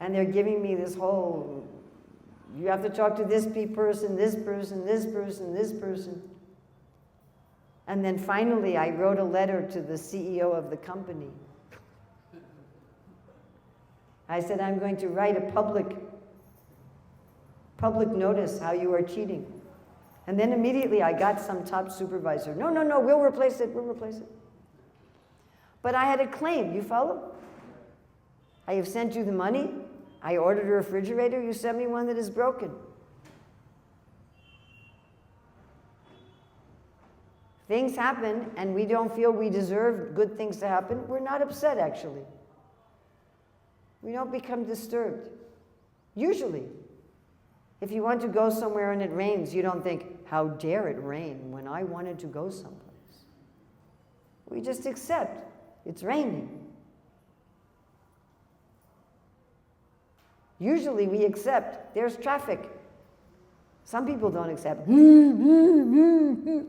And they're giving me this whole, you have to talk to this person, this person, this person, this person. And then finally, I wrote a letter to the CEO of the company. I said, I'm going to write a public notice how you are cheating. And then immediately I got some top supervisor. No, we'll replace it. But I had a claim, you follow? I have sent you the money. I ordered a refrigerator. You sent me one that is broken. Things happen and we don't feel we deserve good things to happen. We're not upset, actually. We don't become disturbed. Usually. If you want to go somewhere and it rains, you don't think, how dare it rain when I wanted to go someplace. We just accept it's raining. Usually we accept there's traffic. Some people don't accept. And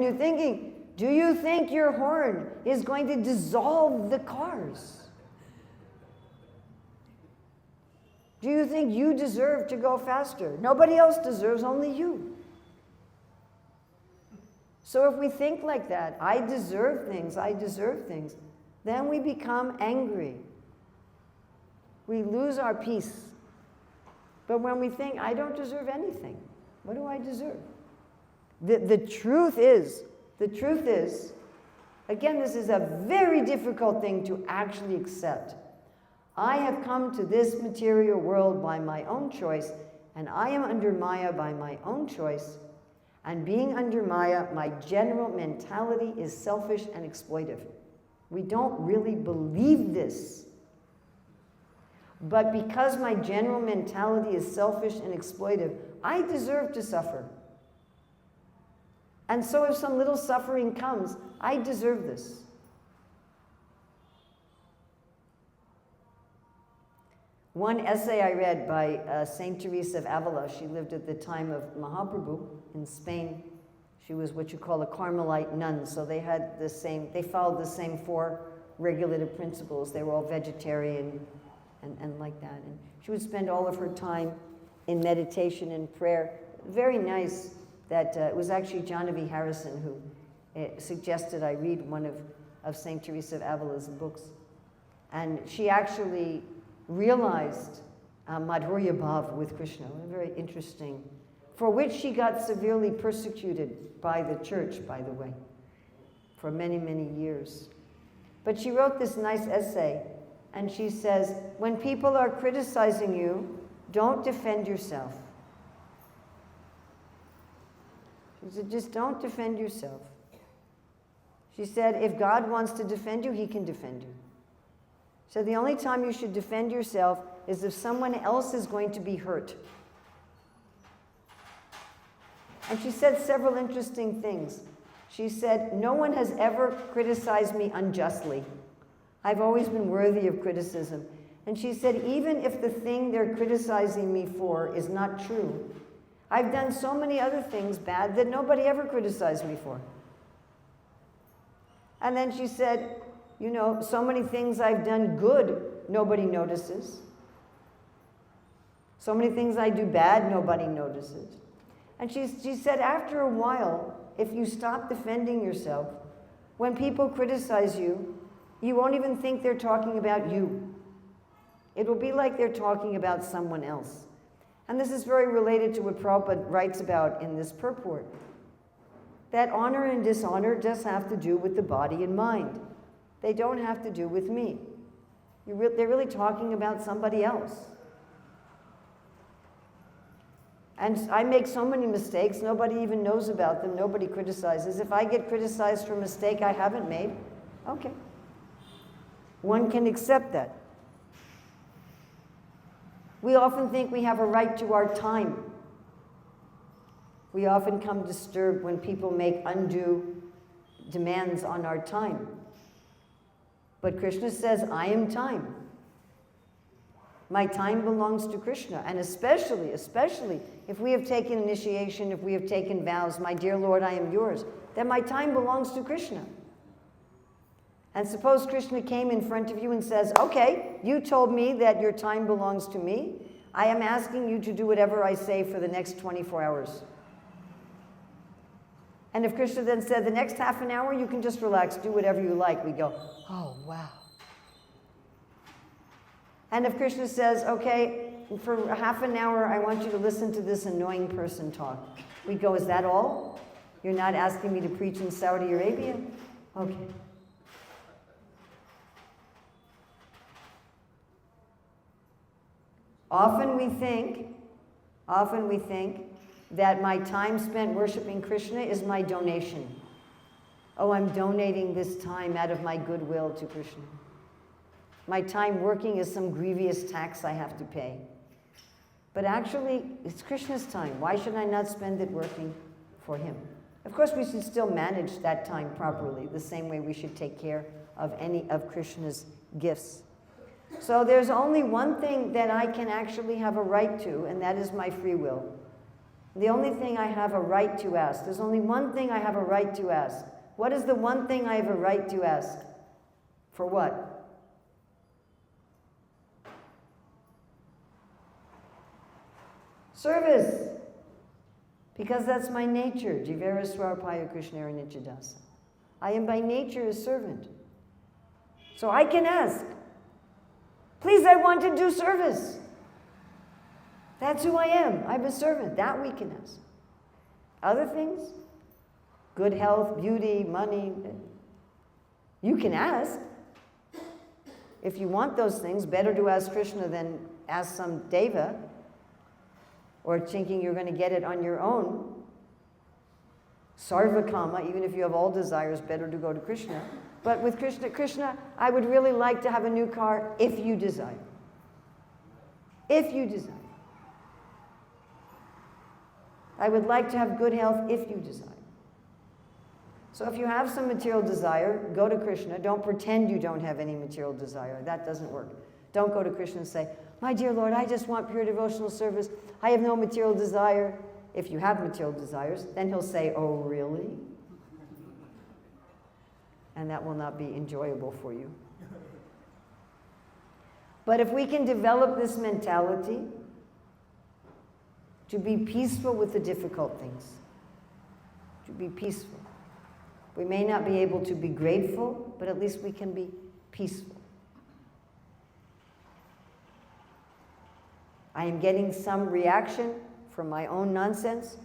you're thinking, do you think your horn is going to dissolve the cars? Do you think you deserve to go faster? Nobody else deserves, only you. So if we think like that, I deserve things, then we become angry. We lose our peace. But when we think, I don't deserve anything, what do I deserve? The truth is, again, this is a very difficult thing to actually accept. I have come to this material world by my own choice, and I am under Maya by my own choice. And being under Maya, my general mentality is selfish and exploitive. We don't really believe this. But because my general mentality is selfish and exploitive, I deserve to suffer. And so if some little suffering comes, I deserve this. One essay I read by Saint Teresa of Avila, she lived at the time of Mahaprabhu in Spain. She was what you call a Carmelite nun, so they followed the same 4 regulative principles. They were all vegetarian and like that. And she would spend all of her time in meditation and prayer. Very nice that it was actually John Harrison who suggested I read one of Saint Teresa of Avila's books. And she actually realized Madhurya Bhav with Krishna, very interesting, for which she got severely persecuted by the church, by the way, for many, many years. But she wrote this nice essay And she says, when people are criticizing you, don't defend yourself. She said, just don't defend yourself. She said, if God wants to defend you, he can defend you. So the only time you should defend yourself is if someone else is going to be hurt. And she said several interesting things. She said, no one has ever criticized me unjustly. I've always been worthy of criticism. And she said, even if the thing they're criticizing me for is not true, I've done so many other things bad that nobody ever criticized me for. And then she said, you know, so many things I've done good, nobody notices. So many things I do bad, nobody notices. And she said, after a while, if you stop defending yourself, when people criticize you, you won't even think they're talking about you. It will be like they're talking about someone else. And this is very related to what Prabhupada writes about in this purport. That honor and dishonor just have to do with the body and mind. They don't have to do with me. They're really talking about somebody else. And I make so many mistakes, nobody even knows about them, nobody criticizes. If I get criticized for a mistake I haven't made, okay. One can accept that. We often think we have a right to our time. We often come disturbed when people make undue demands on our time. But Krishna says, I am time. My time belongs to Krishna. And especially if we have taken initiation, if we have taken vows, my dear Lord, I am yours, then my time belongs to Krishna. And suppose Krishna came in front of you and says, okay, you told me that your time belongs to me. I am asking you to do whatever I say for the next 24 hours. And if Krishna then said, the next half an hour, you can just relax, do whatever you like, we go, oh, wow. And if Krishna says, okay, for a half an hour, I want you to listen to this annoying person talk, we go, is that all? You're not asking me to preach in Saudi Arabia? Okay. Often we think that my time spent worshiping Krishna is my donation. Oh, I'm donating this time out of my goodwill to Krishna. My time working is some grievous tax I have to pay. But actually, it's Krishna's time. Why should I not spend it working for him? Of course, we should still manage that time properly, the same way we should take care of any of Krishna's gifts. So there's only one thing that I can actually have a right to, and that is my free will. The only thing I have a right to ask. There's only one thing I have a right to ask. What is the one thing I have a right to ask? For what? Service. Because that's my nature. Jivera Swarpaya Krishnara Nityadasa. I am by nature a servant. So I can ask. Please, I want to do service. That's who I am. I'm a servant. That we can ask. Other things? Good health, beauty, money. You can ask. If you want those things, better to ask Krishna than ask some deva, or thinking you're going to get it on your own. Sarvakama, even if you have all desires, better to go to Krishna. But with Krishna, I would really like to have a new car if you desire. If you desire. I would like to have good health if you desire. So if you have some material desire, go to Krishna. Don't pretend you don't have any material desire. That doesn't work. Don't go to Krishna and say, my dear Lord, I just want pure devotional service. I have no material desire. If you have material desires, then he'll say, oh, really? And that will not be enjoyable for you. But if we can develop this mentality to be peaceful with the difficult things, to be peaceful. We may not be able to be grateful, but at least we can be peaceful. I am getting some reaction from my own nonsense.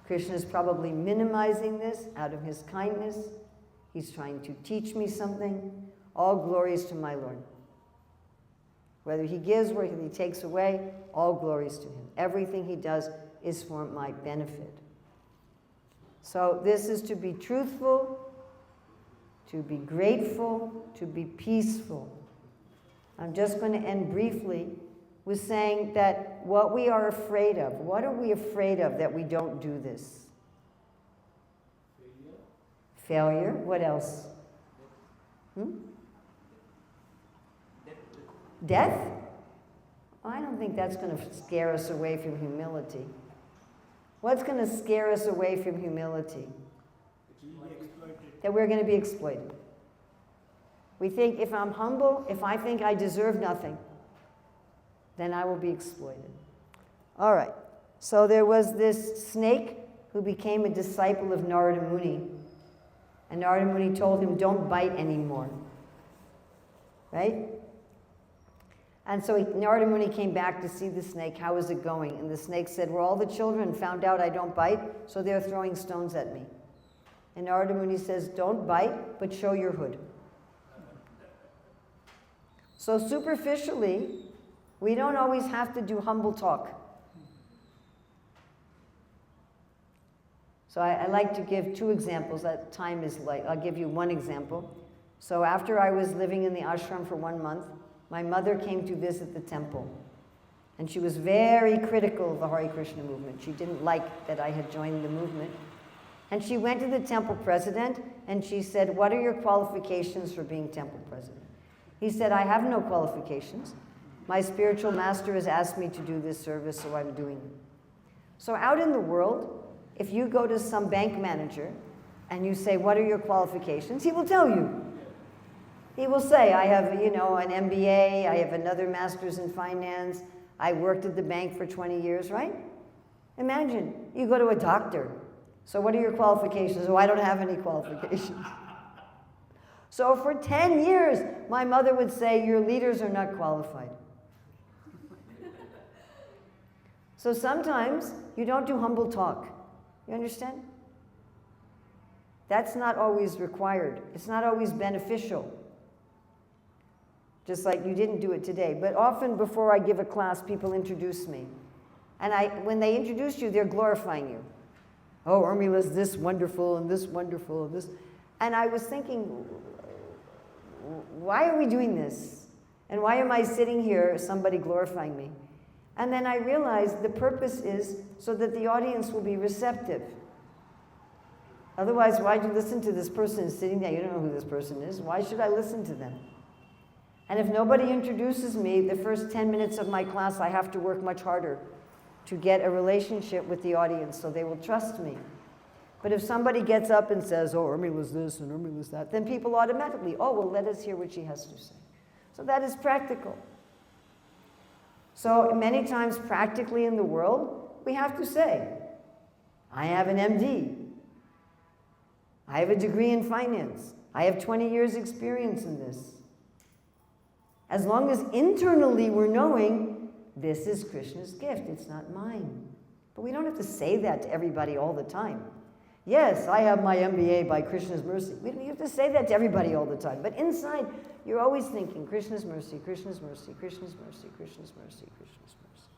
Krishna is probably minimizing this out of his kindness. He's trying to teach me something. All glories to my Lord. Whether he gives, whether he takes away, all glories to him. Everything he does is for my benefit. So this is to be truthful, to be grateful, to be peaceful. I'm just going to end briefly with saying that what we are afraid of, what are we afraid of that we don't do this? Failure. What else? Death? I don't think that's going to scare us away from humility. What's going to scare us away from humility? That we're going to be exploited. We think if I'm humble, if I think I deserve nothing, then I will be exploited. All right. So there was this snake who became a disciple of Narada Muni. And Narada Muni told him, don't bite anymore. Right? And so Narada Muni came back to see the snake. How is it going? And the snake said, well, all the children found out I don't bite, so they're throwing stones at me. And Narada Muni says, don't bite, but show your hood. So superficially, we don't always have to do humble talk. So I like to give two examples. That time is light. I'll give you one example. So after I was living in the ashram for 1 month, my mother came to visit the temple. And she was very critical of the Hare Krishna movement. She didn't like that I had joined the movement. And she went to the temple president and she said, what are your qualifications for being temple president? He said, I have no qualifications. My spiritual master has asked me to do this service, so I'm doing it. So out in the world, if you go to some bank manager and you say, what are your qualifications? He will tell you. He will say, I have, an MBA, I have another master's in finance, I worked at the bank for 20 years, right? Imagine, you go to a doctor. So what are your qualifications? Oh, I don't have any qualifications. So for 10 years, my mother would say, your leaders are not qualified. So sometimes you don't do humble talk. You understand? That's not always required. It's not always beneficial. Just like you didn't do it today. But often before I give a class, people introduce me. And when they introduce you, they're glorifying you. Oh, Urmila's this wonderful and this wonderful and this. And I was thinking, why are we doing this? And why am I sitting here, somebody glorifying me? And then I realized the purpose is so that the audience will be receptive. Otherwise, why'd you listen to this person sitting there? You don't know who this person is. Why should I listen to them? And if nobody introduces me, the first 10 minutes of my class, I have to work much harder to get a relationship with the audience so they will trust me. But if somebody gets up and says, oh, Urmila's this and Urmila's that, then people automatically, oh, well, let us hear what she has to say. So that is practical. So many times practically in the world, we have to say, I have an MD. I have a degree in finance. I have 20 years experience in this. As long as internally we're knowing, this is Krishna's gift, it's not mine. But we don't have to say that to everybody all the time. Yes, I have my MBA by Krishna's mercy. We don't have to say that to everybody all the time. But inside, you're always thinking, Krishna's mercy, Krishna's mercy, Krishna's mercy, Krishna's mercy, Krishna's mercy.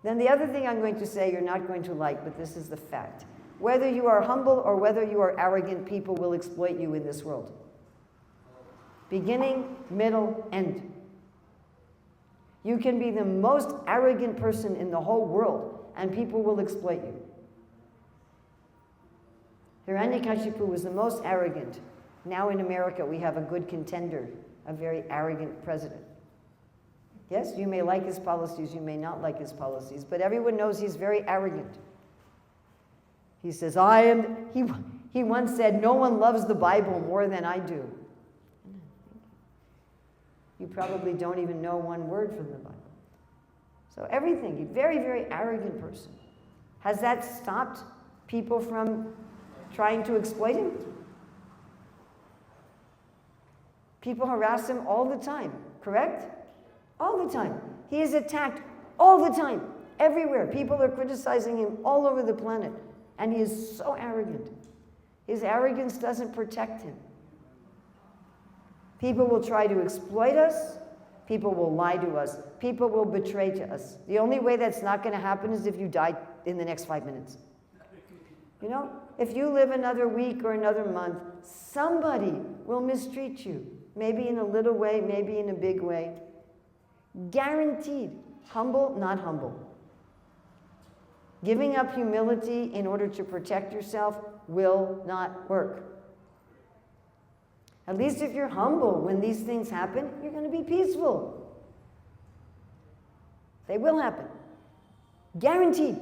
Then the other thing I'm going to say you're not going to like, but this is the fact. Whether you are humble or whether you are arrogant, people will exploit you in this world. Beginning, middle, end. You can be the most arrogant person in the whole world, and people will exploit you. Hiranyakashipu was the most arrogant. Now in America, we have a good contender, a very arrogant president. Yes, you may like his policies, you may not like his policies, but everyone knows he's very arrogant. He says, he once said, no one loves the Bible more than I do. You probably don't even know one word from the Bible. So everything, a very, very arrogant person. Has that stopped people from trying to exploit him? People harass him all the time, correct? All the time. He is attacked all the time, everywhere. People are criticizing him all over the planet. And he is so arrogant. His arrogance doesn't protect him. People will try to exploit us. People will lie to us. People will betray to us. The only way that's not going to happen is if you die in the next 5 minutes. You know, if you live another week or another month, somebody will mistreat you. Maybe in a little way, maybe in a big way. Guaranteed. Humble, not humble. Giving up humility in order to protect yourself will not work. At least if you're humble when these things happen, you're going to be peaceful. They will happen. Guaranteed.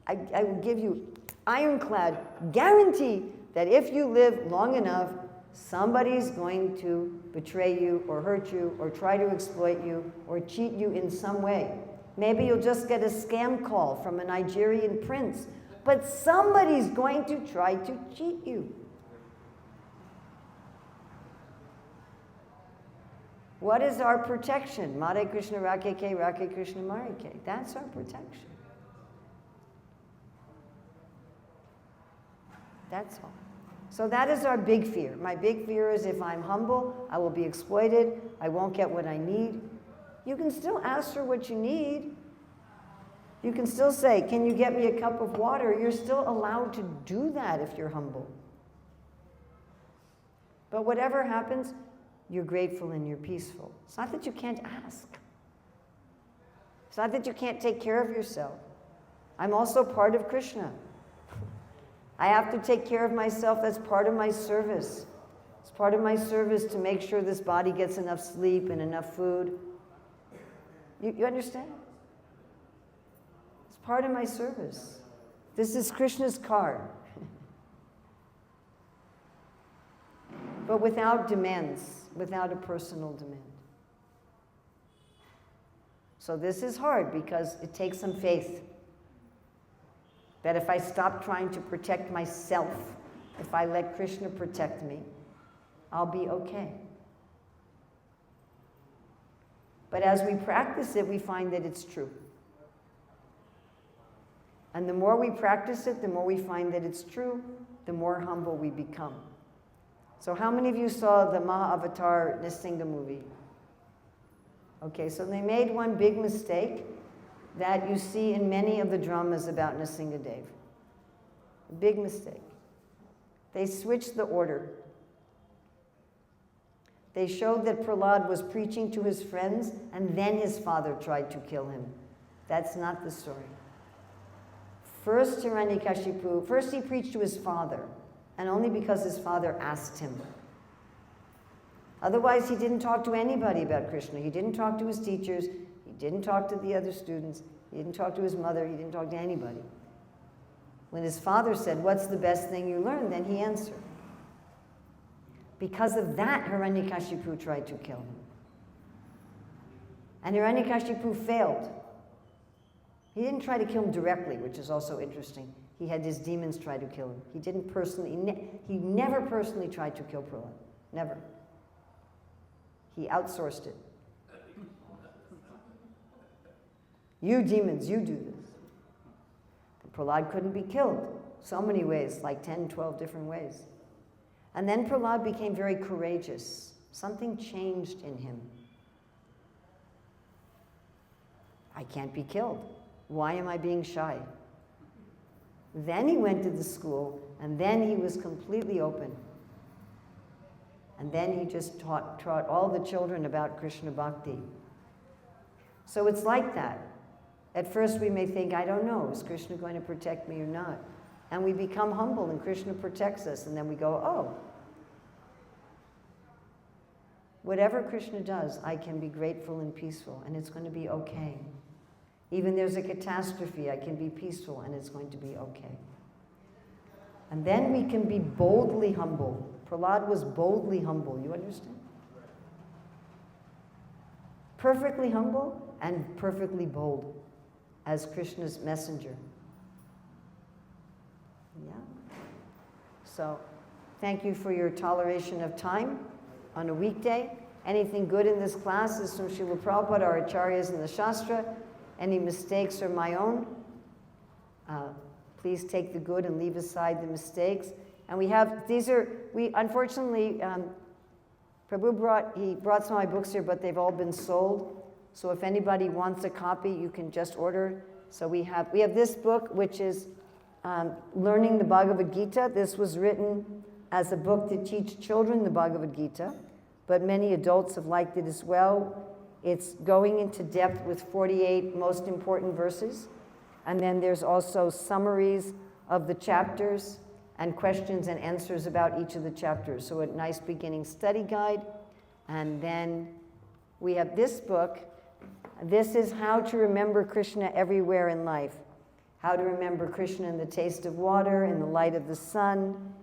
I will give you ironclad guarantee that if you live long enough, somebody's going to betray you or hurt you or try to exploit you or cheat you in some way. Maybe you'll just get a scam call from a Nigerian prince, but somebody's going to try to cheat you. What is our protection? Mare Krishna Rake Ke, Rake Krishna Mare Ke. That's our protection. That's all. So that is our big fear. My big fear is if I'm humble, I will be exploited, I won't get what I need. You can still ask for what you need. You can still say, can you get me a cup of water? You're still allowed to do that if you're humble. But whatever happens, you're grateful and you're peaceful. It's not that you can't ask. It's not that you can't take care of yourself. I'm also part of Krishna. I have to take care of myself. That's part of my service. It's part of my service to make sure this body gets enough sleep and enough food. You understand? It's part of my service. This is Krishna's car. But without demands, without a personal demand. So this is hard because it takes some faith. That if I stop trying to protect myself, if I let Krishna protect me, I'll be okay. But as we practice it, we find that it's true. And the more we practice it, the more we find that it's true, the more humble we become. So how many of you saw the Mahavatar Nrsimha movie? Okay, so they made one big mistake that you see in many of the dramas about Nrsimhadev. A big mistake. They switched the order. They showed that Prahlad was preaching to his friends and then his father tried to kill him. That's not the story. First he preached to his father, and only because his father asked him. Otherwise, he didn't talk to anybody about Krishna. He didn't talk to his teachers. He didn't talk to the other students. He didn't talk to his mother. He didn't talk to anybody. When his father said, "What's the best thing you learned?" then he answered. Because of that, Hiranyakashipu tried to kill him. And Hiranyakashipu failed. He didn't try to kill him directly, which is also interesting. He had his demons try to kill him. He didn't personally, he never personally tried to kill Prahlad. Never. He outsourced it. You demons, you do this. And Prahlad couldn't be killed. So many ways, like 10, 12 different ways. And then Prahlad became very courageous. Something changed in him. I can't be killed. Why am I being shy? Then he went to the school, and then he was completely open. And then he just taught all the children about Krishna Bhakti. So it's like that. At first we may think, I don't know, is Krishna going to protect me or not? And we become humble and Krishna protects us, and then we go, oh. Whatever Krishna does, I can be grateful and peaceful, and it's going to be okay. Even there's a catastrophe, I can be peaceful, and it's going to be okay. And then we can be boldly humble. Prahlad was boldly humble, you understand? Perfectly humble and perfectly bold as Krishna's messenger. Yeah. So, thank you for your toleration of time on a weekday. Anything good in this class is from Srila Prabhupada, our acharyas in the Shastra. Any mistakes are my own. Please take the good and leave aside the mistakes. And we have, unfortunately, He brought some of my books here, but they've all been sold. So if anybody wants a copy, you can just order. So we have this book, which is Learning the Bhagavad Gita. This was written as a book to teach children the Bhagavad Gita, but many adults have liked it as well. It's going into depth with 48 most important verses. And then there's also summaries of the chapters and questions and answers about each of the chapters. So a nice beginning study guide. And then we have this book. This is How to Remember Krishna Everywhere in Life. How to remember Krishna in the taste of water, in the light of the sun,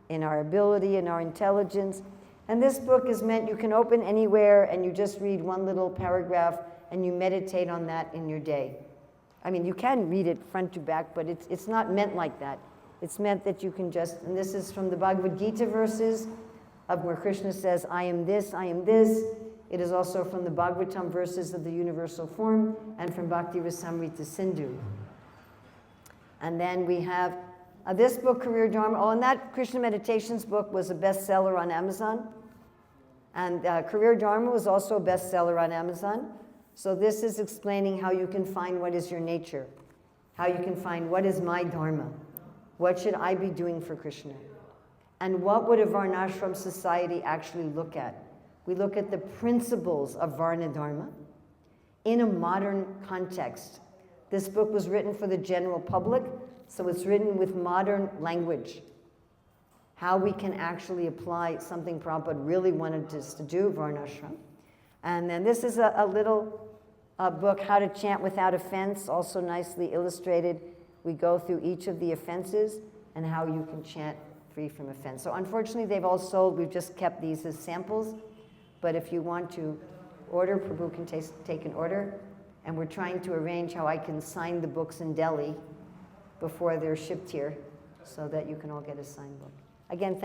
in our ability, in our intelligence. And this book is meant, you can open anywhere and you just read one little paragraph and you meditate on that in your day. I mean, you can read it front to back, but it's not meant like that. It's meant that you can just, and this is from the Bhagavad Gita verses of where Krishna says, I am this, I am this. It is also from the Bhagavatham verses of the universal form and from Bhakti Rasamrita Sindhu. And then we have this book, Career Dharma. Oh, and that Krishna Meditations book was a bestseller on Amazon. And Career Dharma was also a bestseller on Amazon. So this is explaining how you can find what is your nature, how you can find what is my Dharma, what should I be doing for Krishna, and what would a Varnashram society actually look at. We look at the principles of Varna Dharma in a modern context. This book was written for the general public, so it's written with modern language. How we can actually apply something Prabhupada really wanted us to do, Varnashram. And then this is a little book, How to Chant Without Offense, also nicely illustrated. We go through each of the offenses and how you can chant free from offense. So unfortunately, they've all sold. We've just kept these as samples. But if you want to order, Prabhu can take an order. And we're trying to arrange how I can sign the books in Delhi before they're shipped here so that you can all get a signed book. Again, thank